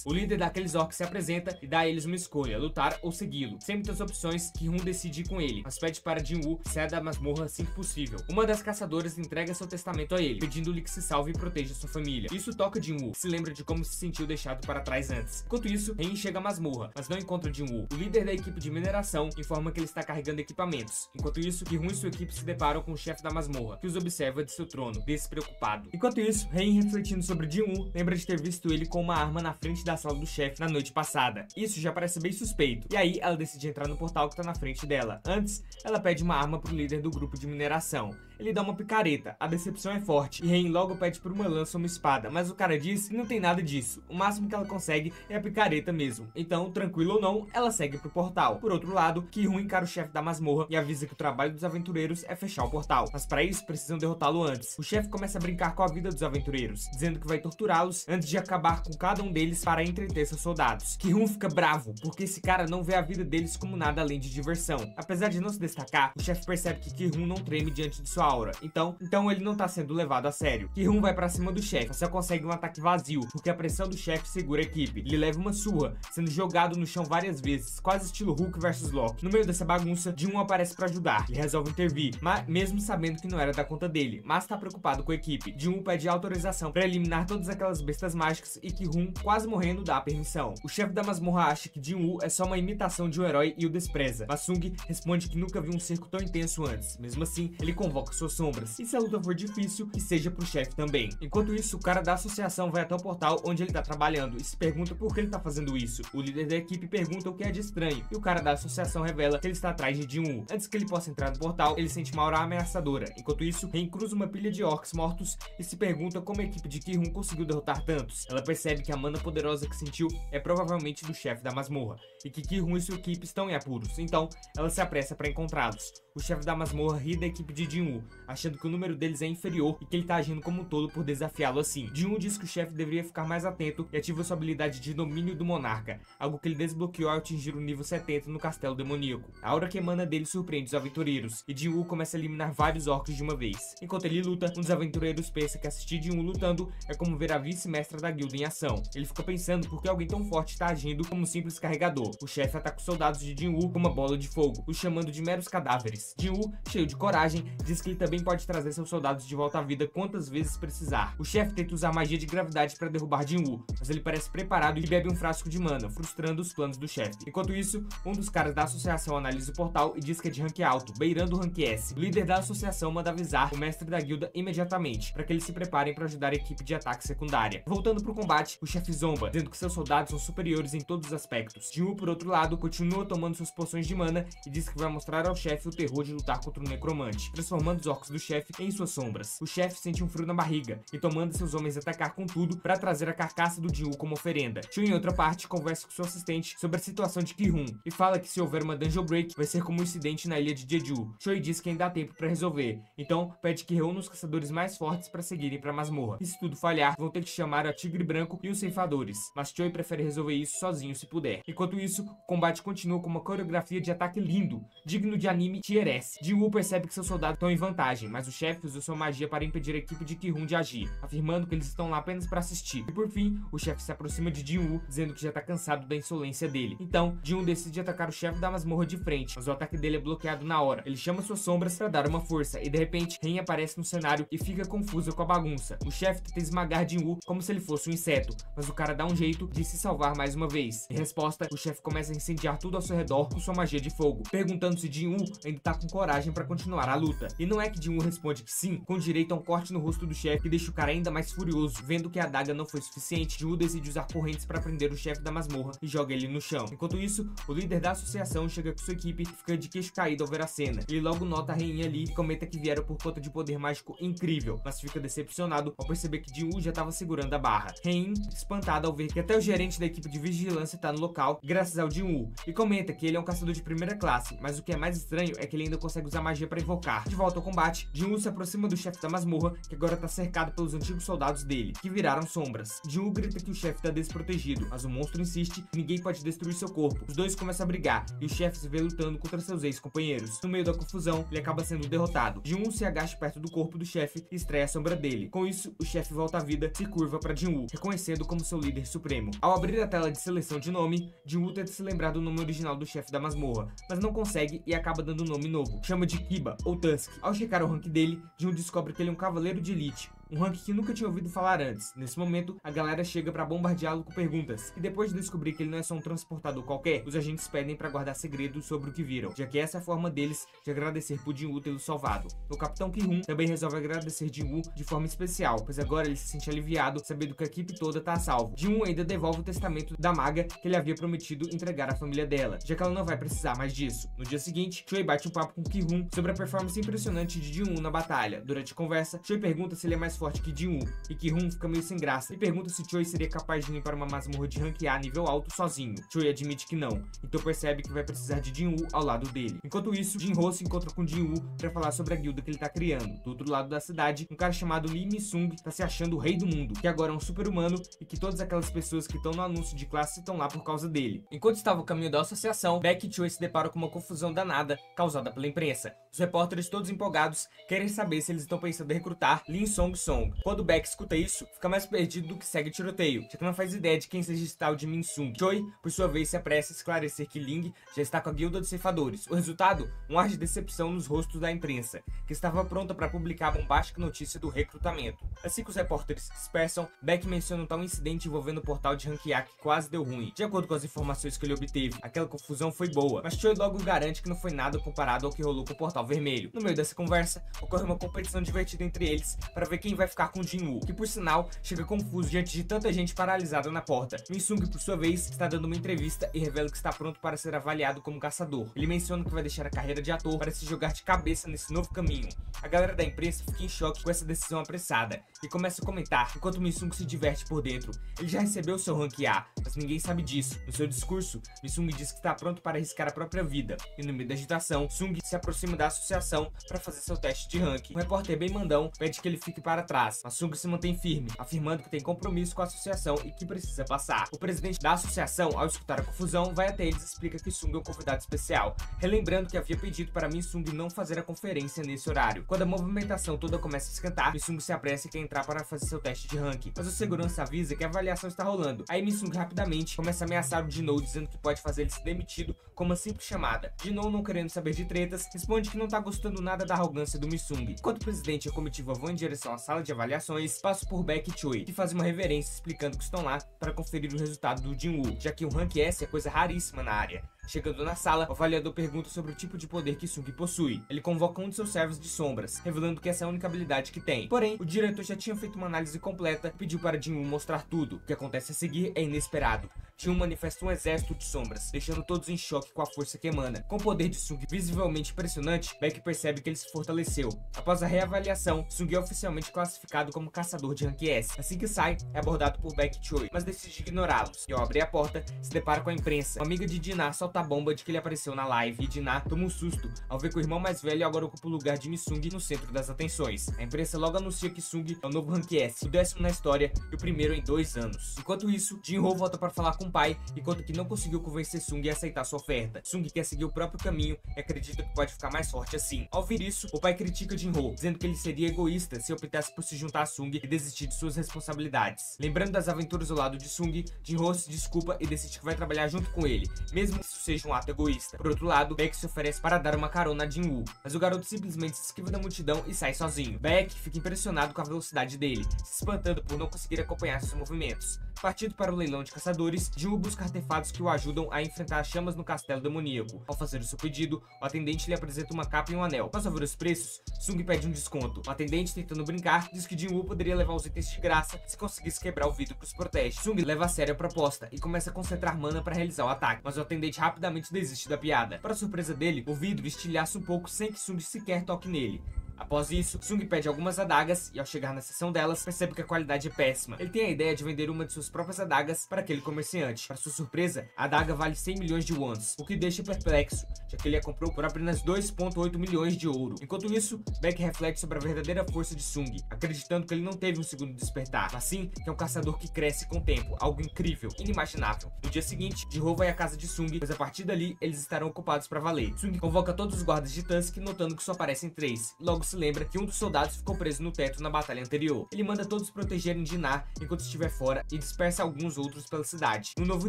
O líder daqueles orcs se apresenta e dá a eles uma escolha, lutar ou segui-lo. Sem muitas opções, Ki-Hun decide ir com ele, mas pede para Jin-Woo que saia da masmorra assim que possível. Uma das caçadoras entrega seu testamento a ele, pedindo-lhe que se salve e proteja sua família. Isso toca Jin-Woo, que se lembra de como se sentiu deixado para trás antes. Enquanto isso, Hein chega à masmorra, mas não encontra Jin-Woo. O líder da equipe de mineração informa que ele está carregando equipamentos. Enquanto isso, Ki-Hun e sua equipe se deparam com o chefe da masmorra, que os observa de seu trono, despreocupado. Enquanto isso, Hein, refletindo sobre Jin-Woo, lembra de ter visto ele com uma arma na frente da sala do chefe na noite passada. Isso já parece bem suspeito, e aí ela decide entrar no portal que tá na frente dela. Antes, ela pede uma arma pro líder do grupo de mineração. Ele dá uma picareta, a decepção é forte, e Hein logo pede por uma lança ou uma espada, mas o cara diz que não tem nada disso, o máximo que ela consegue é a picareta mesmo. Então, tranquilo ou não, ela segue pro portal. Por outro lado, Ki-Hun encara o chefe da masmorra e avisa que o trabalho dos aventureiros é fechar o portal, mas para isso precisam derrotá-lo antes. O chefe começa a brincar com a vida dos aventureiros, dizendo que vai torturá-los antes de acabar com cada um deles para entreter seus soldados. Ki-Hun fica bravo, porque esse cara não vê a vida deles como nada além de diversão. Apesar de não se destacar, o chefe percebe que Ki-Hun não treme diante de sua aura, então ele não tá sendo levado a sério. Ki-Hun vai pra cima do chefe, mas só consegue um ataque vazio, porque a pressão do chefe segura a equipe. Ele leva uma surra, sendo jogado no chão várias vezes, quase estilo Hulk vs Loki. No meio dessa bagunça, Jin-Woo aparece pra ajudar. Ele resolve intervir, mas mesmo sabendo que não era da conta dele, mas tá preocupado com a equipe. Jin-Woo pede autorização pra eliminar todas aquelas bestas mágicas e Ki-Hun, quase morrendo, dá a permissão. O chefe da masmorra acha que Jin-Woo é só uma imitação de um herói e o despreza, mas Sung responde que nunca viu um cerco tão intenso antes. Mesmo assim, ele convoca suas sombras, e se a luta for difícil, que seja pro chefe também. Enquanto isso, o cara da associação vai até o portal onde ele tá trabalhando e se pergunta por que ele tá fazendo isso. O líder da equipe pergunta o que é de estranho, e o cara da associação revela que ele está atrás de Jin-Woo. Antes que ele possa entrar entrar no portal, ele sente uma aura ameaçadora. Enquanto isso, Ren cruza uma pilha de orcs mortos e se pergunta como a equipe de Ki-Hun conseguiu derrotar tantos. Ela percebe que a mana poderosa que sentiu é provavelmente do chefe da masmorra, e que Ki-Hun e sua equipe estão em apuros, então ela se apressa para encontrá-los. O chefe da masmorra ri da equipe de Jin-Woo, achando que o número deles é inferior e que ele tá agindo como um tolo por desafiá-lo assim. Jin-Woo diz que o chefe deveria ficar mais atento e ativa sua habilidade de domínio do monarca, algo que ele desbloqueou ao atingir o nível 70 no castelo demoníaco. A aura que emana dele surpreende os aventureiros, e Jin-Woo começa a eliminar vários orcs de uma vez. Enquanto ele luta, um dos aventureiros pensa que assistir Jin-Woo lutando é como ver a vice-mestra da guilda em ação. Ele fica pensando por que alguém tão forte está agindo como um simples carregador. O chefe ataca os soldados de Jin-Woo com uma bola de fogo, os chamando de meros cadáveres. Jin-Woo, cheio de coragem, diz que ele também pode trazer seus soldados de volta à vida quantas vezes precisar. O chefe tenta usar magia de gravidade para derrubar Jin-Woo, mas ele parece preparado e bebe um frasco de mana, frustrando os planos do chefe. Enquanto isso, um dos caras da associação analisa o portal e diz que é de rank alto, beirando o rank S. O líder da associação manda avisar o mestre da guilda imediatamente, para que eles se preparem para ajudar a equipe de ataque secundária. Voltando pro combate, o chefe zomba, dizendo que seus soldados são superiores em todos os aspectos. Jin-Woo, por outro lado, continua tomando suas poções de mana e diz que vai mostrar ao chefe o terror de lutar contra o necromante, transformando os orcs do chefe em suas sombras. O chefe sente um frio na barriga e manda seus homens atacar com tudo para trazer a carcaça do Jin-Woo como oferenda. Choi, em outra parte, conversa com seu assistente sobre a situação de Ki-Hun e fala que se houver uma dungeon break, vai ser como um incidente na ilha de Jeju. Choi diz que ainda há tempo para resolver, então pede que reúna os caçadores mais fortes para seguirem para a masmorra. E se tudo falhar, vão ter que chamar a Tigre Branco e os ceifadores, mas Choi prefere resolver isso sozinho se puder. Enquanto isso, o combate continua com uma coreografia de ataque lindo, digno de anime Tier S. Jin-Woo percebe que seus soldados estão em vantagem, mas o chefe usa sua magia para impedir a equipe de Ki-Hun de agir, afirmando que eles estão lá apenas para assistir. E por fim, o chefe se aproxima de Jin-Woo, dizendo que já tá cansado da insolência dele. Então, Jin-Woo decide atacar o chefe da masmorra de frente, mas o ataque dele é bloqueado na hora. Ele chama suas sombras para dar uma força, e de repente, Ren aparece no cenário e fica confusa com a bagunça. O chefe tenta esmagar Jin-Woo como se ele fosse um inseto, mas o cara dá um jeito de se salvar mais uma vez. Em resposta, o chefe começa a incendiar tudo ao seu redor com sua magia de fogo, perguntando se Jin-Woo ainda tá com coragem para continuar a luta. E não é que Jin-Woo responde que sim, com direito a um corte no rosto do chefe que deixa o cara ainda mais furioso. Vendo que a adaga não foi suficiente, Jin-Woo decide usar correntes para prender o chefe da masmorra e joga ele no chão. Enquanto isso, o líder da associação chega com sua equipe e fica de queixo caído ao ver a cena. Ele logo nota a rainha ali e comenta que vieram por conta de poder mágico incrível, mas fica decepcionado ao perceber que Jin-Woo já estava segurando a barra. Rain, espantada ao ver que até o gerente da equipe de vigilância tá no local, graças ao Jin-Woo, e comenta que ele é um caçador de primeira classe, mas o que é mais estranho é que ele ainda consegue usar magia para invocar. De volta ao combate, Jin-Woo se aproxima do chefe da masmorra, que agora tá cercado pelos antigos soldados dele, que viraram sombras. Jin-Woo grita que o chefe tá desprotegido, mas o monstro insiste que ninguém pode destruir seu corpo. Os dois começam a brigar, e o chefe se vê lutando contra seus ex-companheiros. No meio da confusão, ele acaba sendo derrotado. Jin-Woo se agacha perto do corpo do chefe e estreia a sombra dele. Com isso, o chefe volta à vida e se curva para Jin-Woo, reconhecendo como seu líder supremo. Ao abrir a tela de seleção de nome, Jin-Woo tenta se lembrar do nome original do chefe da masmorra, mas não consegue e acaba dando um nome novo. Chama de Kiba, ou Tusk. Ao checar o rank dele, Jin-Woo descobre que ele é um cavaleiro de elite, um rank que nunca tinha ouvido falar antes. Nesse momento, a galera chega pra bombardeá-lo com perguntas, e depois de descobrir que ele não é só um transportador qualquer, os agentes pedem pra guardar segredos sobre o que viram, já que essa é a forma deles de agradecer por Jin-Woo tê-lo salvado. O Capitão Ki-Hun também resolve agradecer Jin-Woo de forma especial, pois agora ele se sente aliviado sabendo que a equipe toda tá a salvo. Jin-Woo ainda devolve o testamento da maga que ele havia prometido entregar à família dela, já que ela não vai precisar mais disso. No dia seguinte, Choi bate um papo com Ki-Hun sobre a performance impressionante de Jin-Woo na batalha. Durante a conversa, Choi pergunta se ele é mais forte que Jin-Woo, e Ki-Hun fica meio sem graça e pergunta se Choi seria capaz de limpar uma masmorra de rank A nível alto sozinho. Choi admite que não, então percebe que vai precisar de Jin-Woo ao lado dele. Enquanto isso, Jin-Ho se encontra com Jin-Woo para falar sobre a guilda que ele tá criando. Do outro lado da cidade, um cara chamado Lee Mi-sung tá se achando o rei do mundo, que agora é um super-humano e que todas aquelas pessoas que estão no anúncio de classe estão lá por causa dele. Enquanto estava o caminho da associação, Beck e Choi se deparam com uma confusão danada causada pela imprensa. Os repórteres, todos empolgados, querem saber se eles estão pensando em recrutar Lin Song-song. Quando Beck escuta isso, fica mais perdido do que segue tiroteio, já que não faz ideia de quem seja esse tal de Min-sung. Choi, por sua vez, se apressa a esclarecer que Ling já está com a guilda dos ceifadores. O resultado? Um ar de decepção nos rostos da imprensa, que estava pronta para publicar a bombástica notícia do recrutamento. Assim que os repórteres se dispersam, Beck menciona um tal incidente envolvendo o portal de rank A que quase deu ruim. De acordo com as informações que ele obteve, aquela confusão foi boa, mas Choi logo garante que não foi nada comparado ao que rolou com o portal vermelho. No meio dessa conversa, ocorre uma competição divertida entre eles para ver quem vai ficar com Jin-woo, que por sinal chega confuso diante de tanta gente paralisada na porta. Mi-sung, por sua vez, está dando uma entrevista e revela que está pronto para ser avaliado como caçador. Ele menciona que vai deixar a carreira de ator para se jogar de cabeça nesse novo caminho. A galera da imprensa fica em choque com essa decisão apressada e começa a comentar enquanto Mi-sung se diverte por dentro. Ele já recebeu seu rank A, mas ninguém sabe disso. No seu discurso, Mi-sung diz que está pronto para arriscar a própria vida, e no meio da agitação, Sung se aproxima da associação para fazer seu teste de rank. Um repórter bem mandão pede que ele fique para trás, mas Sung se mantém firme, afirmando que tem compromisso com a associação e que precisa passar. O presidente da associação, ao escutar a confusão, vai até eles e explica que Sung é um convidado especial, relembrando que havia pedido para Mi-sung não fazer a conferência nesse horário. Quando a movimentação toda começa a esquentar, Mi-sung se apressa e quer entrar para fazer seu teste de rank, mas o segurança avisa que a avaliação está rolando. Aí Mi-sung rapidamente começa a ameaçar o Jin-ho, dizendo que pode fazer ele ser demitido com uma simples chamada. Jin-ho, não querendo saber de tretas, responde que não tá gostando nada da arrogância do Mi-sung. Enquanto o presidente e a comitiva vão em direção à sala de avaliações, passam por Baek e Choi, que fazem uma reverência explicando que estão lá para conferir o resultado do Jin-woo, já que o rank S é coisa raríssima na área. Chegando na sala, o avaliador pergunta sobre o tipo de poder que Sung possui. Ele convoca um de seus servos de sombras, revelando que essa é a única habilidade que tem. Porém, o diretor já tinha feito uma análise completa e pediu para Jin-woo mostrar tudo. O que acontece a seguir é inesperado. Jin-woo manifesta um exército de sombras, deixando todos em choque com a força que emana. Com o poder de Sung visivelmente impressionante, Baek percebe que ele se fortaleceu. Após a reavaliação, Sung é oficialmente classificado como caçador de rank S. Assim que sai, é abordado por Baek e Choi, mas decide ignorá-los. E ao abrir a porta, se depara com a imprensa. Uma amiga de Dinah solta a bomba de que ele apareceu na live, e Dinah toma um susto ao ver que o irmão mais velho agora ocupa o lugar de Mi-sung no centro das atenções. A imprensa logo anuncia que Sung é o novo rank S, o 10º na história e o primeiro em 2 anos. Enquanto isso, Jin-ho volta para falar com o pai e conta que não conseguiu convencer Sung a aceitar sua oferta. Sung quer seguir o próprio caminho e acredita que pode ficar mais forte assim. Ao ouvir isso, o pai critica Jin-ho, dizendo que ele seria egoísta se optasse por se juntar a Sung e desistir de suas responsabilidades. Lembrando das aventuras ao lado de Sung, Jin-ho se desculpa e decide que vai trabalhar junto com ele, mesmo que isso seja um ato egoísta. Por outro lado, Baek se oferece para dar uma carona a Jin-woo, mas o garoto simplesmente se esquiva da multidão e sai sozinho. Baek fica impressionado com a velocidade dele, se espantando por não conseguir acompanhar seus movimentos. Partindo para o leilão de caçadores, Jin-woo busca artefatos que o ajudam a enfrentar as chamas no castelo demoníaco. Ao fazer o seu pedido, o atendente lhe apresenta uma capa e um anel. Após ouvir os preços, Sung pede um desconto. O atendente, tentando brincar, diz que Jin-woo poderia levar os itens de graça se conseguisse quebrar o vidro que os protege. Sung leva a sério a proposta e começa a concentrar mana para realizar o ataque, mas o atendente rapidamente desiste da piada. Para surpresa dele, o vidro estilhaça um pouco sem que Sung sequer toque nele. Após isso, Sung pede algumas adagas e ao chegar na seção delas, percebe que a qualidade é péssima. Ele tem a ideia de vender uma de suas próprias adagas para aquele comerciante. Para sua surpresa, a adaga vale 100 milhões de wons, o que deixa perplexo, já que ele a comprou por apenas 2,8 milhões de ouro. Enquanto isso, Baek reflete sobre a verdadeira força de Sung, acreditando que ele não teve um segundo despertar, mas sim que é um caçador que cresce com o tempo, algo incrível, inimaginável. No dia seguinte, Jin-ho vai à casa de Sung, pois a partir dali eles estarão ocupados para valer. Sung convoca todos os guardas de Tusk, notando que só aparecem 3. Logo se lembra que um dos soldados ficou preso no teto na batalha anterior. Ele manda todos protegerem Dinah enquanto estiver fora e dispersa alguns outros pela cidade. No novo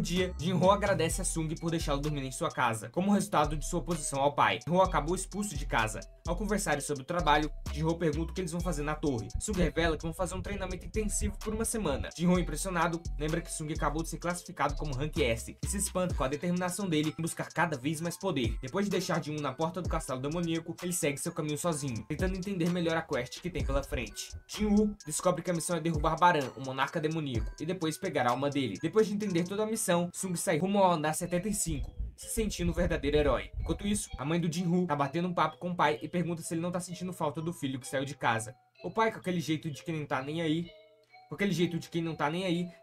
dia, Jin-ho agradece a Sung por deixá-lo dormir em sua casa, como resultado de sua oposição ao pai. Jin-ho acabou expulso de casa. Ao conversarem sobre o trabalho, Jin-ho pergunta o que eles vão fazer na torre. Sung revela que vão fazer um treinamento intensivo por uma semana. Jin-ho, impressionado, lembra que Sung acabou de ser classificado como rank S e se espanta com a determinação dele em buscar cada vez mais poder. Depois de deixar Jin-ho na porta do castelo demoníaco, ele segue seu caminho sozinho, tentando entender melhor a quest que tem pela frente. Jin-woo descobre que a missão é derrubar Baran, o monarca demoníaco, e depois pegar a alma dele. Depois de entender toda a missão, Sung sai rumo ao andar 75. Se sentindo um verdadeiro herói. Enquanto isso, a mãe do Jin-woo tá batendo um papo com o pai e pergunta se ele não tá sentindo falta do filho que saiu de casa. O pai, com aquele jeito de quem não tá nem aí,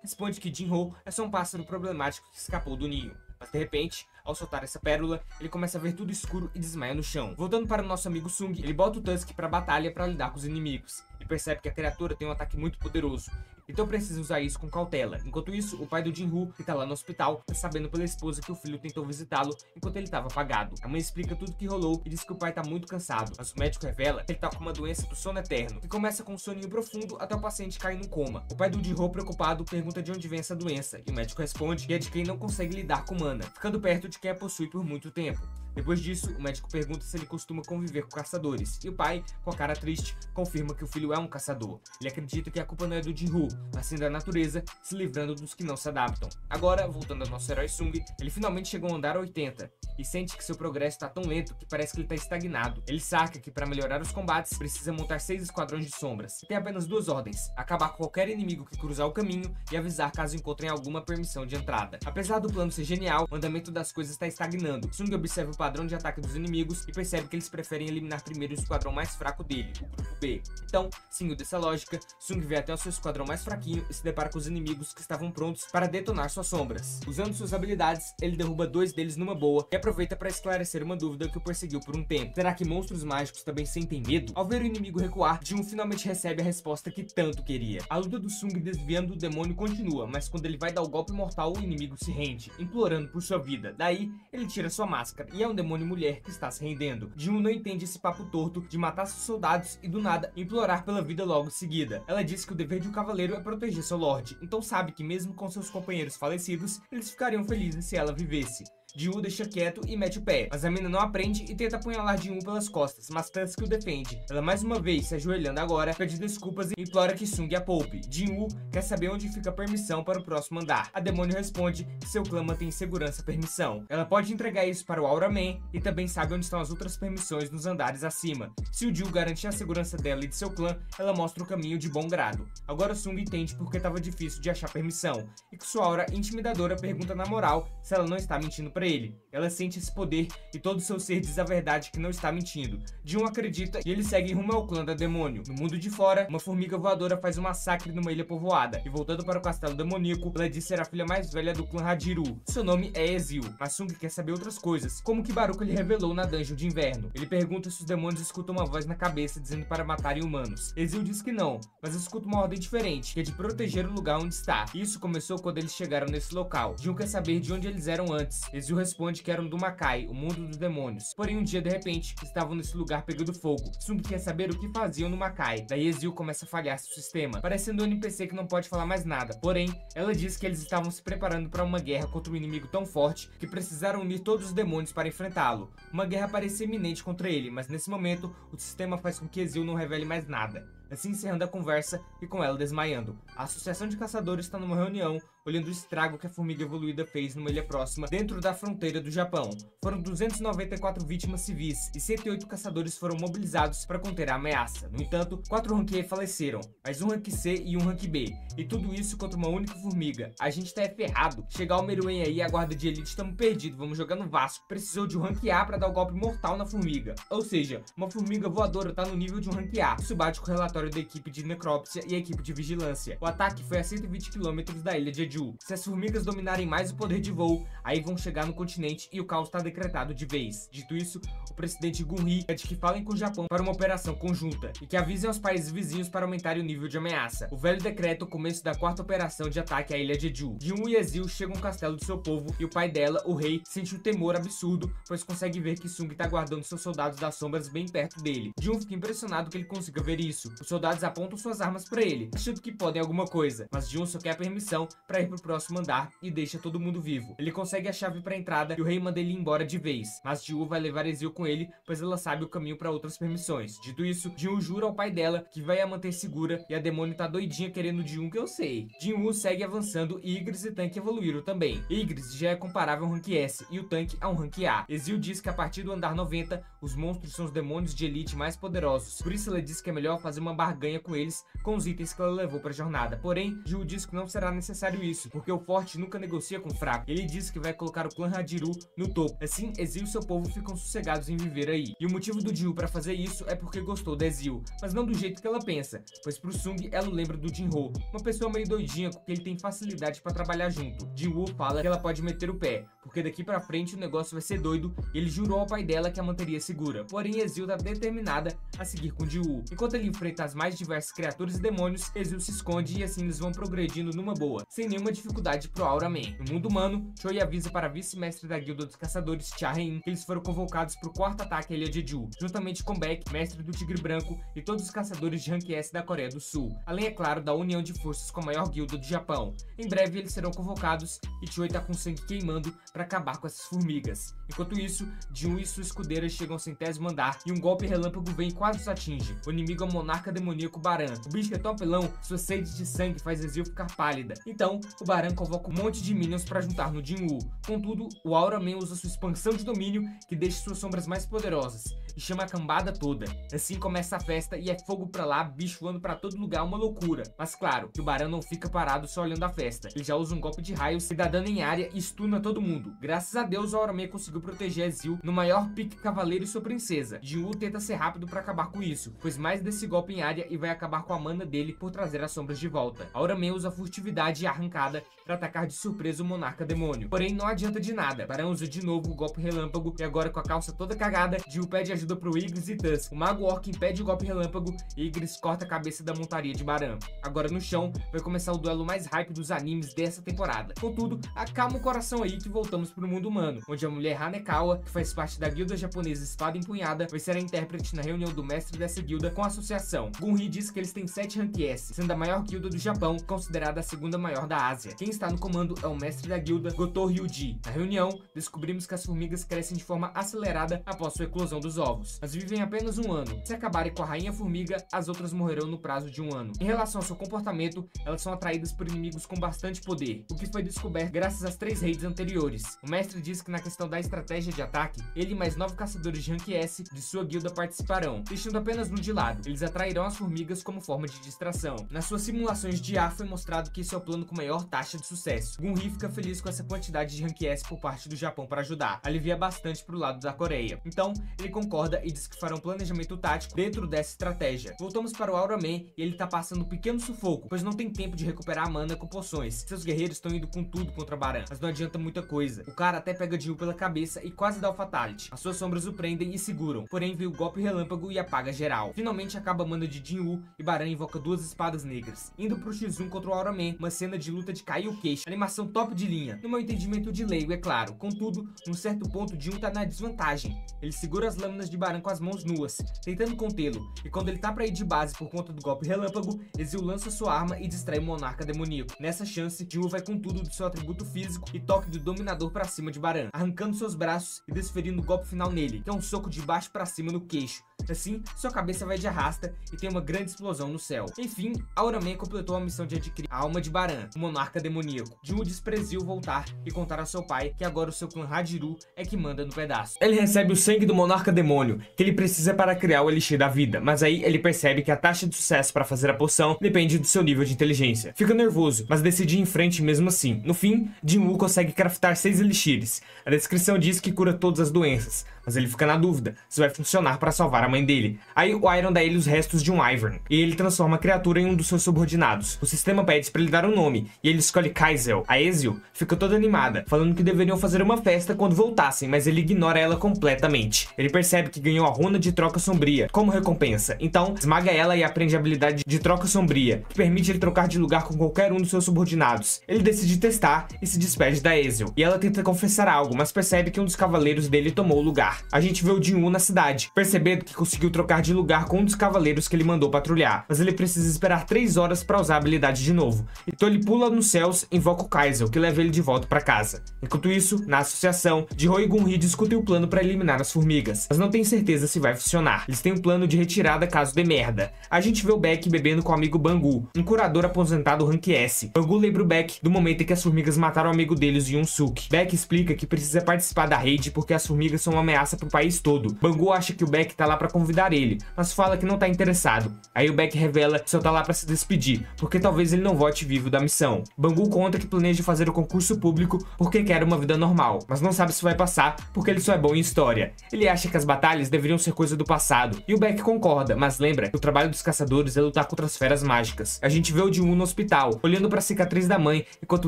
responde que Jin-ho é só um pássaro problemático que escapou do ninho. Mas de repente, ao soltar essa pérola, ele começa a ver tudo escuro e desmaia no chão. Voltando para o nosso amigo Sung, ele bota o Tusk pra batalha para lidar com os inimigos. E percebe que a criatura tem um ataque muito poderoso, então precisa usar isso com cautela. Enquanto isso, o pai do Jin-woo, que tá lá no hospital, tá sabendo pela esposa que o filho tentou visitá-lo enquanto ele tava apagado. A mãe explica tudo o que rolou e diz que o pai tá muito cansado, mas o médico revela que ele tá com uma doença do sono eterno, que começa com um soninho profundo até o paciente cair no coma. O pai do Jin-woo, preocupado, pergunta de onde vem essa doença, e o médico responde que é de quem não consegue lidar com mana, ficando perto de quem a possui por muito tempo. Depois disso, o médico pergunta se ele costuma conviver com caçadores, e o pai, com a cara triste, confirma que o filho é um caçador. Ele acredita que a culpa não é do Jin-Woo, mas sim da natureza, se livrando dos que não se adaptam. Agora, voltando ao nosso herói Sung, ele finalmente chegou ao andar 80, e sente que seu progresso está tão lento que parece que ele está estagnado. Ele saca que para melhorar os combates, precisa montar 6 esquadrões de sombras. Tem apenas 2 ordens: acabar com qualquer inimigo que cruzar o caminho e avisar caso encontrem alguma permissão de entrada. Apesar do plano ser genial, o andamento das coisas está estagnando. Sung observa o padrão de ataque dos inimigos e percebe que eles preferem eliminar primeiro o esquadrão mais fraco dele, o grupo B. Então, seguindo dessa lógica, Sung vai até o seu esquadrão mais fraquinho e se depara com os inimigos que estavam prontos para detonar suas sombras. Usando suas habilidades, ele derruba 2 deles numa boa e aproveita para esclarecer uma dúvida que o perseguiu por um tempo. Será que monstros mágicos também sentem medo? Ao ver o inimigo recuar, Jin-Woo finalmente recebe a resposta que tanto queria. A luta do Sung desviando do demônio continua, mas quando ele vai dar o golpe mortal, o inimigo se rende, implorando por sua vida. Daí, ele tira sua máscara e é um demônio mulher que está se rendendo. Jin-Woo não entende esse papo torto de matar seus soldados e do nada implorar pela vida logo em seguida. Ela diz que o dever de um cavaleiro é proteger seu lorde, então sabe que mesmo com seus companheiros falecidos, eles ficariam felizes se ela vivesse. Jin-Woo deixa quieto e mete o pé, mas a mina não aprende e tenta apunhalar Jin-Woo pelas costas, mas Tusk o defende. Ela mais uma vez, se ajoelhando agora, pede desculpas e implora que Sung a poupe. Jin-Woo quer saber onde fica a permissão para o próximo andar. A demônio responde que seu clã mantém em segurança a permissão. Ela pode entregar isso para o Aura Man e também sabe onde estão as outras permissões nos andares acima. Se o Jill garantir a segurança dela e de seu clã, ela mostra o caminho de bom grado. Agora Sung entende porque estava difícil de achar permissão, e que sua aura intimidadora pergunta na moral se ela não está mentindo para ele. Ela sente esse poder e todo o seu ser diz a verdade que não está mentindo. Jin acredita e ele segue rumo ao clã da demônio. No mundo de fora, uma formiga voadora faz um massacre numa ilha povoada, e voltando para o castelo demoníaco, ela diz ser a filha mais velha do clã Hajiru. Seu nome é Ezil, mas Sung quer saber outras coisas, como que Baruch lhe revelou na dungeon de inverno. Ele pergunta se os demônios escutam uma voz na cabeça dizendo para matarem humanos. Ezil diz que não, mas escuta uma ordem diferente, que é de proteger o lugar onde está. Isso começou quando eles chegaram nesse local. Jin quer saber de onde eles eram antes. Ezil responde que eram do Makai, o mundo dos demônios. Porém, um dia, de repente, estavam nesse lugar pegando fogo. Sung quer saber o que faziam no Makai. Daí Ezil começa a falhar seu sistema, parecendo um NPC que não pode falar mais nada. Porém, ela diz que eles estavam se preparando para uma guerra contra um inimigo tão forte que precisaram unir todos os demônios para enfrentá-lo. Uma guerra parecia iminente contra ele, mas nesse momento, o sistema faz com que Ezil não revele mais nada. Assim encerrando a conversa e com ela desmaiando. A Associação de Caçadores está numa reunião, olhando o estrago que a formiga evoluída fez numa ilha próxima, dentro da fronteira do Japão. Foram 294 vítimas civis e 108 caçadores foram mobilizados para conter a ameaça. No entanto, 4 Rank E faleceram, mais um Rank C e um Rank B. E tudo isso contra uma única formiga. A gente tá ferrado. Chegar o Meruem aí e a guarda de elite estamos perdidos, vamos jogar no Vasco. Precisou de um Rank A para dar o golpe mortal na formiga. Ou seja, uma formiga voadora tá no nível de um Rank A. Isso bate com o relatório da equipe de necrópsia e a equipe de vigilância. O ataque foi a 120 km da ilha de Jeju. Se as formigas dominarem mais o poder de voo, aí vão chegar no continente e o caos está decretado de vez. Dito isso, o presidente Gun-hee pede que falem com o Japão para uma operação conjunta e que avisem aos países vizinhos para aumentarem o nível de ameaça. O velho decreta o começo da 4ª operação de ataque à ilha de Jeju. Jin-Woo e Ezil chegam ao castelo do seu povo e o pai dela, o rei, sente um temor absurdo, pois consegue ver que Sung está guardando seus soldados das sombras bem perto dele. Jin-Woo fica impressionado que ele consiga ver isso. Os soldados apontam suas armas para ele, achando que podem alguma coisa, mas Jin-Woo só quer a permissão para ir pro próximo andar e deixa todo mundo vivo. Ele consegue a chave para entrada e o rei manda ele embora de vez, mas Jin-Woo vai levar Ezil com ele, pois ela sabe o caminho para outras permissões. Dito isso, Jin-Woo jura ao pai dela que vai a manter segura e a demônio tá doidinha querendo Jin-Woo, que eu sei. Jin-Woo segue avançando e Igris e Tanque evoluíram também. Igris já é comparável a um Rank S e o Tanque a um Rank A. Ezil diz que a partir do andar 90, os monstros são os demônios de elite mais poderosos, por isso ela diz que é melhor fazer uma barganha com eles com os itens que ela levou para a jornada. Porém, Jin-Woo diz que não será necessário isso, porque o forte nunca negocia com o fraco. Ele diz que vai colocar o clã Hajiru no topo. Assim, Ezil e seu povo ficam sossegados em viver aí. E o motivo do Jin-Woo para fazer isso é porque gostou da Ezil, mas não do jeito que ela pensa, pois pro Sung ela lembra do Jin-Ho, uma pessoa meio doidinha com quem ele tem facilidade para trabalhar junto. Jin-Woo fala que ela pode meter o pé, porque daqui pra frente o negócio vai ser doido, e ele jurou ao pai dela que a manteria segura. Porém, Ezil tá determinada a seguir com Jin-Woo. Enquanto ele enfrenta as mais diversas criaturas e demônios, Ezreal se esconde e assim eles vão progredindo numa boa, sem nenhuma dificuldade pro Aura Man. No mundo humano, Choi avisa para a vice-mestre da guilda dos caçadores, Tia Hein, que eles foram convocados pro quarto ataque à ilha Jeju, juntamente com Beck, mestre do Tigre Branco, e todos os caçadores de Rank S da Coreia do Sul, além, é claro, da união de forças com a maior guilda do Japão. Em breve eles serão convocados e Choi tá com sangue queimando para acabar com essas formigas. Enquanto isso, Jin e sua escudeira chegam ao 100º andar e um golpe relâmpago vem e quase os atinge. O inimigo é o monarca demoníaco Baran. O bicho é tão apelão, sua sede de sangue faz Ezreal ficar pálida. Então, o Baran convoca um monte de minions para juntar no Jin. Contudo, o Aura Man usa sua expansão de domínio, que deixa suas sombras mais poderosas, e chama a cambada toda. Assim começa a festa e é fogo pra lá, bicho voando pra todo lugar, uma loucura. Mas claro, que o Baran não fica parado só olhando a festa. Ele já usa um golpe de raios que dá dano em área e stuna todo mundo. Graças a Deus, o Aura Man conseguiu proteger Ezreal no maior pique cavaleiro e sua princesa. Jin tenta ser rápido pra acabar com isso, pois mais desse golpe em área e vai acabar com a mana dele por trazer as sombras de volta. Aura Man usa furtividade e arrancada pra atacar de surpresa o monarca demônio. Porém, não adianta de nada. Baran usa de novo o golpe relâmpago e agora com a calça toda cagada, Jin pede ajuda pro Igris e Tusk. O mago orc impede o golpe relâmpago e Igris corta a cabeça da montaria de Baran. Agora no chão, vai começar o duelo mais hype dos animes dessa temporada. Contudo, acalma o coração aí que voltamos pro mundo humano, onde a mulher Hanekawa, que faz parte da guilda japonesa Espada Empunhada, vai ser a intérprete na reunião do mestre dessa guilda com a associação. Gunri diz que eles têm 7 Rank S, sendo a maior guilda do Japão, considerada a segunda maior da Ásia. Quem está no comando é o mestre da guilda, Goto Ryuji. Na reunião, descobrimos que as formigas crescem de forma acelerada após sua eclosão dos ovos, mas vivem apenas um ano. Se acabarem com a rainha formiga, as outras morrerão no prazo de um ano. Em relação ao seu comportamento, elas são atraídas por inimigos com bastante poder, o que foi descoberto graças às 3 raids anteriores. O mestre diz que na questão da estratégia de ataque, ele e mais 9 caçadores de Rank S de sua guilda participarão, deixando apenas um de lado. Eles atrairão as formigas como forma de distração. Nas suas simulações de IA foi mostrado que esse é o plano com maior taxa de sucesso. Gunri fica feliz com essa quantidade de Rank S por parte do Japão para ajudar, alivia bastante pro lado da Coreia. Então, ele concorda e diz que fará um planejamento tático dentro dessa estratégia. Voltamos para o Aura Man e ele tá passando um pequeno sufoco, pois não tem tempo de recuperar a mana com poções. Seus guerreiros estão indo com tudo contra Baran, mas não adianta muita coisa. O cara até pega Jin pela cabeça e quase dá o fatality. As suas sombras o prendem e seguram, porém vem o golpe relâmpago e apaga geral. Finalmente acaba a mana de Jin e Baran invoca 2 espadas negras. Indo pro X1 contra o Aura Man, uma cena de luta de cair o queixo, animação top de linha. No meu entendimento de leigo, é claro. Contudo, num certo ponto, Jin tá na desvantagem. Ele segura as lâminas de Baran com as mãos nuas, tentando contê-lo, e quando ele tá pra ir de base por conta do golpe relâmpago, Ezreal lança sua arma e distrai o monarca demoníaco. Nessa chance, Jin vai com tudo do seu atributo físico e toque do dominador pra cima de Baran, arrancando seus braços e desferindo o golpe final nele, que é um soco de baixo pra cima no queixo. Assim, sua cabeça vai de arrasta e tem uma grande explosão no céu. Enfim, Aura Man completou a missão de adquirir a alma de Baran, o monarca demoníaco. Jin desprezou voltar e contar ao seu pai que agora o seu clã Hajiru é que manda no pedaço. Ele recebe o sangue do monarca demônio, que ele precisa para criar o elixir da vida, mas aí ele percebe que a taxa de sucesso para fazer a poção depende do seu nível de inteligência. Fica nervoso, mas decide ir em frente mesmo assim. No fim, Jin consegue craftar 6 elixires. A descrição diz que cura todas as doenças, mas ele fica na dúvida se vai funcionar para salvar a mãe dele. Aí o Iron dá ele os restos de um Ivern, e ele transforma a criatura em um dos seus subordinados. O sistema pede para ele dar um nome, e ele escolhe Kaizel. A Ezreal fica toda animada, falando que deveriam fazer uma festa quando voltassem, mas ele ignora ela completamente. Ele percebe que ganhou a runa de troca sombria como recompensa, então esmaga ela e aprende a habilidade de troca sombria, que permite ele trocar de lugar com qualquer um dos seus subordinados. Ele decide testar e se despede da Ezreal, e ela tenta confessar algo, mas percebe que um dos cavaleiros dele tomou o lugar. A gente vê o Jin na cidade, percebendo que conseguiu trocar de lugar com um dos cavaleiros que ele mandou patrulhar, mas ele precisa esperar 3 horas para usar a habilidade de novo. Então ele pula nos céus e invoca o Kaizel, que leva ele de volta para casa. Enquanto isso, na associação, Jihyo e Gunri discutem o plano para eliminar as formigas, mas não tem certeza se vai funcionar. Eles têm um plano de retirada caso dê merda. A gente vê o Beck bebendo com o amigo Bangu, um curador aposentado Rank S. Bangu lembra o Beck do momento em que as formigas mataram o amigo deles, Yunsuke. Beck explica que precisa participar da raid porque as formigas são uma ameaça pro país todo. Bangu acha que o Beck tá lá para convidar ele, mas fala que não tá interessado. Aí o Beck revela que só tá lá para se despedir, porque talvez ele não volte vivo da missão. Bangu conta que planeja fazer o concurso público porque quer uma vida normal, mas não sabe se vai passar porque ele só é bom em história. Ele acha que as batalhas deveriam ser coisa do passado, e o Beck concorda, mas lembra que o trabalho dos caçadores é lutar contra as feras mágicas. A gente vê o Jin no hospital, olhando pra cicatriz da mãe, enquanto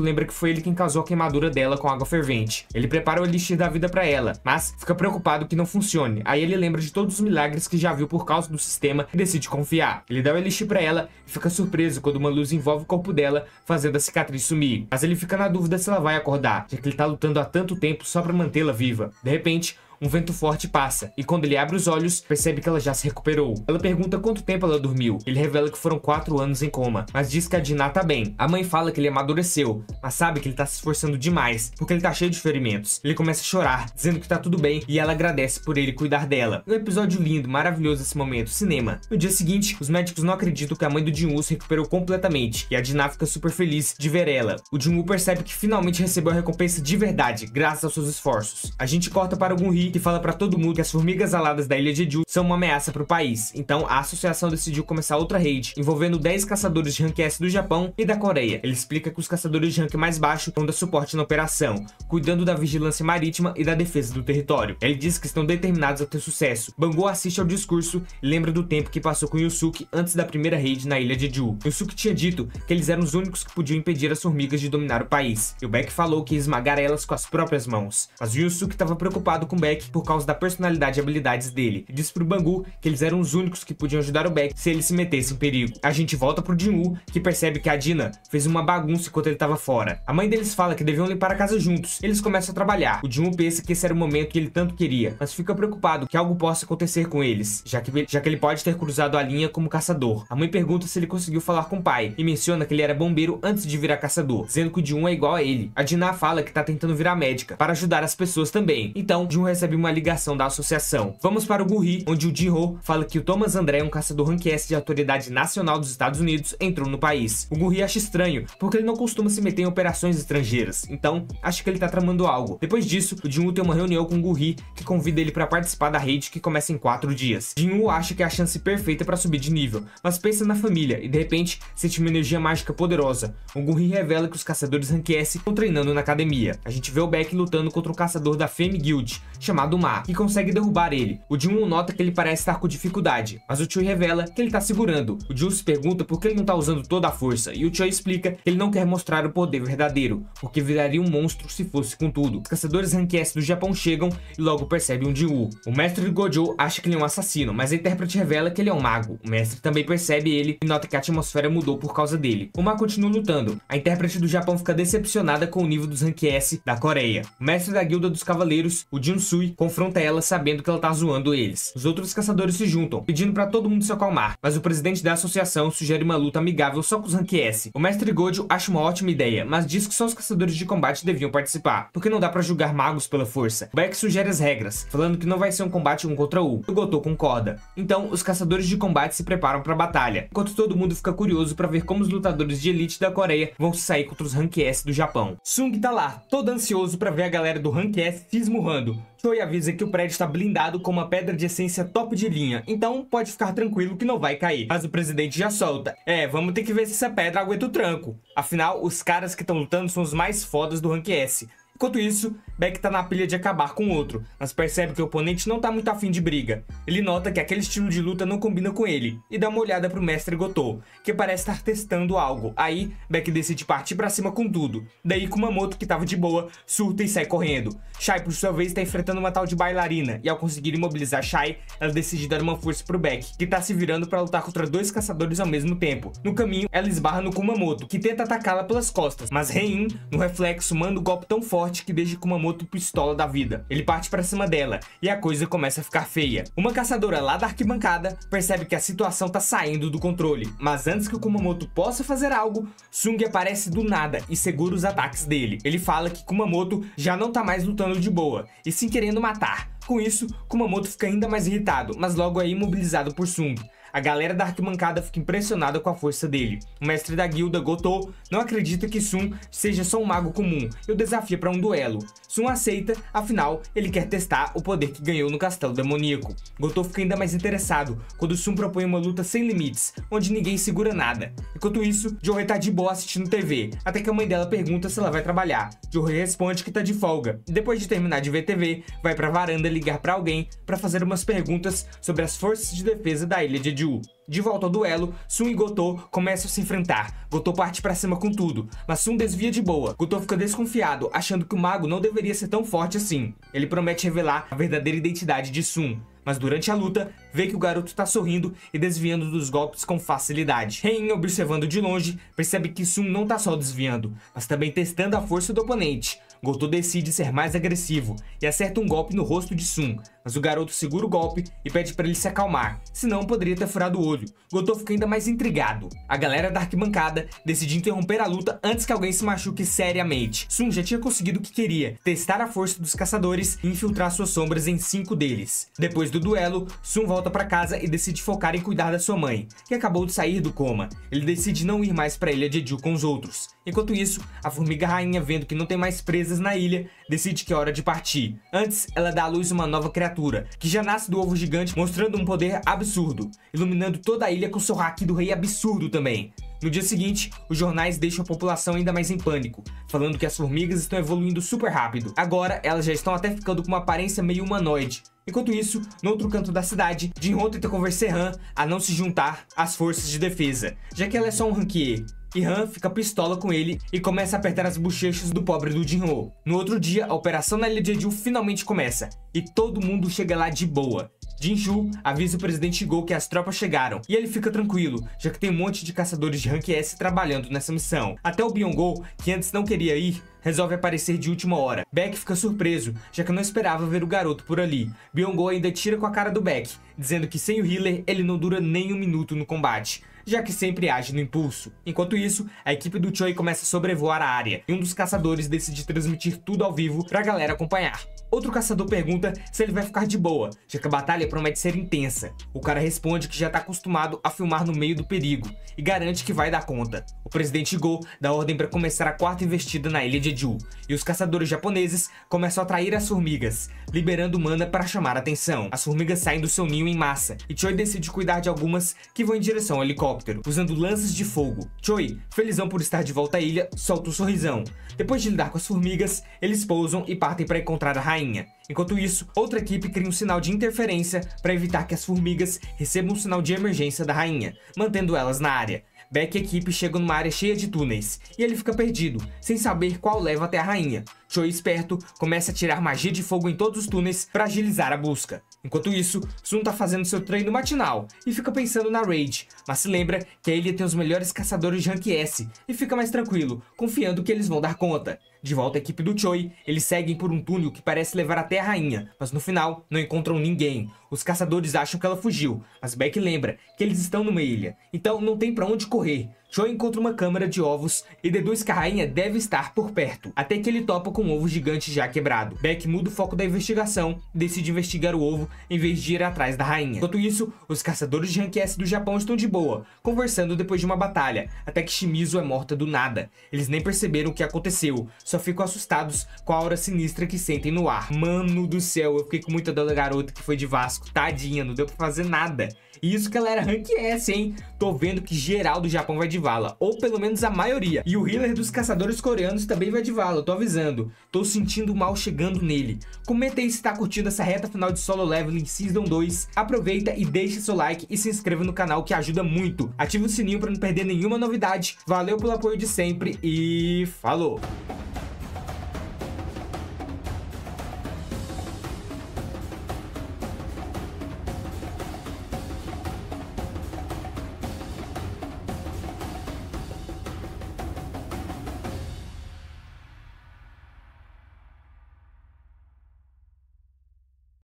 lembra que foi ele quem causou a queimadura dela com água fervente. Ele prepara o elixir da vida pra ela, mas fica preocupado preocupado que não funcione. Aí ele lembra de todos os milagres que já viu por causa do sistema e decide confiar. Ele dá o elixir pra ela e fica surpreso quando uma luz envolve o corpo dela, fazendo a cicatriz sumir. Mas ele fica na dúvida se ela vai acordar, já que ele tá lutando há tanto tempo só pra mantê-la viva. De repente, um vento forte passa, e quando ele abre os olhos, percebe que ela já se recuperou. Ela pergunta quanto tempo ela dormiu. Ele revela que foram 4 anos em coma, mas diz que a Dinah tá bem. A mãe fala que ele amadureceu, mas sabe que ele tá se esforçando demais, porque ele tá cheio de ferimentos. Ele começa a chorar, dizendo que tá tudo bem, e ela agradece por ele cuidar dela. Um episódio lindo, maravilhoso esse momento, cinema. No dia seguinte, os médicos não acreditam que a mãe do Jin-woo se recuperou completamente, e a Dinah fica super feliz de ver ela. O Jin-woo percebe que finalmente recebeu a recompensa de verdade, graças aos seus esforços. A gente corta para o Gun-hee, que fala pra todo mundo que as formigas aladas da ilha de Jeju são uma ameaça pro país. Então a associação decidiu começar outra raid, envolvendo 10 caçadores de rank S do Japão e da Coreia. Ele explica que os caçadores de rank mais baixo vão dar suporte na operação, cuidando da vigilância marítima e da defesa do território. Ele diz que estão determinados a ter sucesso. Bangou assiste ao discurso e lembra do tempo que passou com Yusuke antes da primeira raid na ilha de Jeju. Yusuke tinha dito que eles eram os únicos que podiam impedir as formigas de dominar o país, e o Beck falou que ia esmagar elas com as próprias mãos. Mas o Yusuke estava preocupado com o Beck por causa da personalidade e habilidades dele, e disse pro Bangu que eles eram os únicos que podiam ajudar o Beck se ele se metesse em perigo. A gente volta pro Jin-woo, que percebe que a Dinah fez uma bagunça enquanto ele estava fora. A mãe deles fala que deviam limpar a casa juntos. Eles começam a trabalhar. O Jin-woo pensa que esse era o momento que ele tanto queria, mas fica preocupado que algo possa acontecer com eles, já que ele pode ter cruzado a linha como caçador. A mãe pergunta se ele conseguiu falar com o pai, e menciona que ele era bombeiro antes de virar caçador, dizendo que o Jin-woo é igual a ele. A Dinah fala que tá tentando virar médica, para ajudar as pessoas também. Então, Jin-woo recebe uma ligação da associação. Vamos para o Gun-hee, onde o Jin-ho fala que o Thomas André, um caçador rank S de autoridade nacional dos Estados Unidos, entrou no país. O Gun-hee acha estranho, porque ele não costuma se meter em operações estrangeiras, então acha que ele tá tramando algo. Depois disso, o Jin-woo tem uma reunião com o Gun-hee, que convida ele para participar da raid que começa em 4 dias. Jin-woo acha que é a chance perfeita para subir de nível, mas pensa na família e de repente sente uma energia mágica poderosa. O Gun-hee revela que os caçadores rank S estão treinando na academia. A gente vê o Beck lutando contra um caçador da Fame Guild, chamado Ma, que consegue derrubar ele. O Jin-woo nota que ele parece estar com dificuldade, mas o Choi revela que ele tá segurando. O Jin se pergunta por que ele não tá usando toda a força, e o Choi explica que ele não quer mostrar o poder verdadeiro, porque viraria um monstro se fosse com tudo. Os caçadores rank S do Japão chegam e logo percebem o Jin-woo. O mestre de Gojo acha que ele é um assassino, mas a intérprete revela que ele é um mago. O mestre também percebe ele e nota que a atmosfera mudou por causa dele. O Ma continua lutando. A intérprete do Japão fica decepcionada com o nível dos rank S da Coreia. O mestre da guilda dos cavaleiros, o Jin-sui, confronta ela sabendo que ela tá zoando eles. Os outros caçadores se juntam, pedindo pra todo mundo se acalmar, mas o presidente da associação sugere uma luta amigável só com os rank S. O mestre Gojo acha uma ótima ideia, mas diz que só os caçadores de combate deviam participar, porque não dá pra julgar magos pela força. O Beck sugere as regras, falando que não vai ser um combate 1 contra 1. O Goto concorda. Então, os caçadores de combate se preparam pra batalha, enquanto todo mundo fica curioso pra ver como os lutadores de elite da Coreia vão se sair contra os rank S do Japão. Sung tá lá, todo ansioso pra ver a galera do rank S se esmurrando. Choi avisa que o prédio está blindado com uma pedra de essência top de linha, então pode ficar tranquilo que não vai cair. Mas o presidente já solta. Vamos ter que ver se essa pedra aguenta o tranco. Afinal, os caras que estão lutando são os mais fodas do rank S. Enquanto isso, Beck tá na pilha de acabar com o outro, mas percebe que o oponente não tá muito afim de briga. Ele nota que aquele estilo de luta não combina com ele, e dá uma olhada pro mestre Goto, que parece estar testando algo. Aí, Beck decide partir pra cima com tudo. Daí, Kumamoto, que tava de boa, surta e sai correndo. Shai, por sua vez, tá enfrentando uma tal de bailarina, e ao conseguir imobilizar Shai, ela decide dar uma força pro Beck, que tá se virando pra lutar contra 2 caçadores ao mesmo tempo. No caminho, ela esbarra no Kumamoto, que tenta atacá-la pelas costas, mas Hein, no reflexo, manda um golpe tão forte que deixa Kumamoto pistola da vida. Ele parte pra cima dela, e a coisa começa a ficar feia. Uma caçadora lá da arquibancada percebe que a situação tá saindo do controle, mas antes que o Kumamoto possa fazer algo, Sung aparece do nada e segura os ataques dele. Ele fala que Kumamoto já não tá mais lutando de boa, e sim querendo matar. Com isso, Kumamoto fica ainda mais irritado, mas logo é imobilizado por Sung. A galera da arquibancada fica impressionada com a força dele. O mestre da guilda, Goto, não acredita que Sun seja só um mago comum e o desafia para um duelo. Sun aceita, afinal, ele quer testar o poder que ganhou no castelo demoníaco. Goto fica ainda mais interessado quando Sun propõe uma luta sem limites, onde ninguém segura nada. Enquanto isso, Joe tá de boa assistindo TV, até que a mãe dela pergunta se ela vai trabalhar. Joe responde que tá de folga, e depois de terminar de ver TV, vai pra varanda ligar pra alguém para fazer umas perguntas sobre as forças de defesa da ilha de Jeju. De volta ao duelo, Sun e Goto começam a se enfrentar. Goto parte pra cima com tudo, mas Sun desvia de boa. Goto fica desconfiado, achando que o mago não deveria ser tão forte assim. Ele promete revelar a verdadeira identidade de Sun, mas durante a luta, vê que o garoto tá sorrindo e desviando dos golpes com facilidade. Hein, observando de longe, percebe que Sun não tá só desviando, mas também testando a força do oponente. Goto decide ser mais agressivo e acerta um golpe no rosto de Sun, mas o garoto segura o golpe e pede para ele se acalmar, senão poderia ter furado o olho. Goto fica ainda mais intrigado. A galera da arquibancada decide interromper a luta antes que alguém se machuque seriamente. Sun já tinha conseguido o que queria, testar a força dos caçadores e infiltrar suas sombras em 5 deles. Depois do duelo, Sun volta para casa e decide focar em cuidar da sua mãe, que acabou de sair do coma. Ele decide não ir mais para a ilha Jeju com os outros. Enquanto isso, a formiga rainha, vendo que não tem mais presas na ilha, decide que é hora de partir. Antes, ela dá à luz uma nova criatura, que já nasce do ovo gigante, mostrando um poder absurdo, iluminando toda a ilha com seu haki do rei absurdo também. No dia seguinte, os jornais deixam a população ainda mais em pânico, falando que as formigas estão evoluindo super rápido. Agora, elas já estão até ficando com uma aparência meio humanoide. Enquanto isso, no outro canto da cidade, Jinho tenta convencer Han a não se juntar às forças de defesa, já que ela é só um ranquier. E Han fica pistola com ele e começa a apertar as bochechas do pobre do Jinho. No outro dia, a operação na ilha de Jeju finalmente começa, e todo mundo chega lá de boa. Jinshu avisa o presidente Go que as tropas chegaram, e ele fica tranquilo, já que tem um monte de caçadores de Rank S trabalhando nessa missão. Até o Byung-go, que antes não queria ir, resolve aparecer de última hora. Baek fica surpreso, já que não esperava ver o garoto por ali. Byung-go ainda tira com a cara do Baek, dizendo que sem o healer ele não dura nem um minuto no combate, já que sempre age no impulso. Enquanto isso, a equipe do Choi começa a sobrevoar a área, e um dos caçadores decide transmitir tudo ao vivo pra galera acompanhar. Outro caçador pergunta se ele vai ficar de boa, já que a batalha promete ser intensa. O cara responde que já tá acostumado a filmar no meio do perigo, e garante que vai dar conta. O presidente Go dá ordem para começar a 4ª investida na ilha de Jeju, e os caçadores japoneses começam a atrair as formigas, liberando mana para chamar a atenção. As formigas saem do seu ninho em massa, e Choi decide cuidar de algumas que vão em direção ao helicóptero, usando lanças de fogo. Choi, felizão por estar de volta à ilha, solta um sorrisão. Depois de lidar com as formigas, eles pousam e partem para encontrar a rainha. Enquanto isso, outra equipe cria um sinal de interferência para evitar que as formigas recebam um sinal de emergência da rainha, mantendo elas na área. Baek e a equipe chegam numa área cheia de túneis, e ele fica perdido, sem saber qual leva até a rainha. Choi, esperto, começa a tirar magia de fogo em todos os túneis para agilizar a busca. Enquanto isso, Sun tá fazendo seu treino matinal e fica pensando na raid, mas se lembra que a ilha tem os melhores caçadores de Rank S e fica mais tranquilo, confiando que eles vão dar conta. De volta à equipe do Choi, eles seguem por um túnel que parece levar até a rainha, mas no final não encontram ninguém. Os caçadores acham que ela fugiu, mas Baek lembra que eles estão numa ilha, então não tem pra onde correr. Choi encontra uma câmara de ovos e deduz que a rainha deve estar por perto, até que ele topa com um ovo gigante já quebrado. Baek muda o foco da investigação e decide investigar o ovo em vez de ir atrás da rainha. Enquanto isso, os caçadores de Rank S do Japão estão de boa, conversando depois de uma batalha, até que Shimizu é morta do nada. Eles nem perceberam o que aconteceu, só ficam assustados com a aura sinistra que sentem no ar. Mano do céu, eu fiquei com muita dor da garota que foi de Vasco, tadinha, não deu pra fazer nada. E isso que ela era Rank S, hein? Tô vendo que geral do Japão vai de vala, ou pelo menos a maioria. E o healer dos caçadores coreanos também vai de vala, tô avisando. Tô sentindo o mal chegando nele. Comenta aí se tá curtindo essa reta final de Solo Leveling Season 2. Aproveita e deixa seu like e se inscreva no canal que ajuda muito. Ativa o sininho pra não perder nenhuma novidade. Valeu pelo apoio de sempre e falou!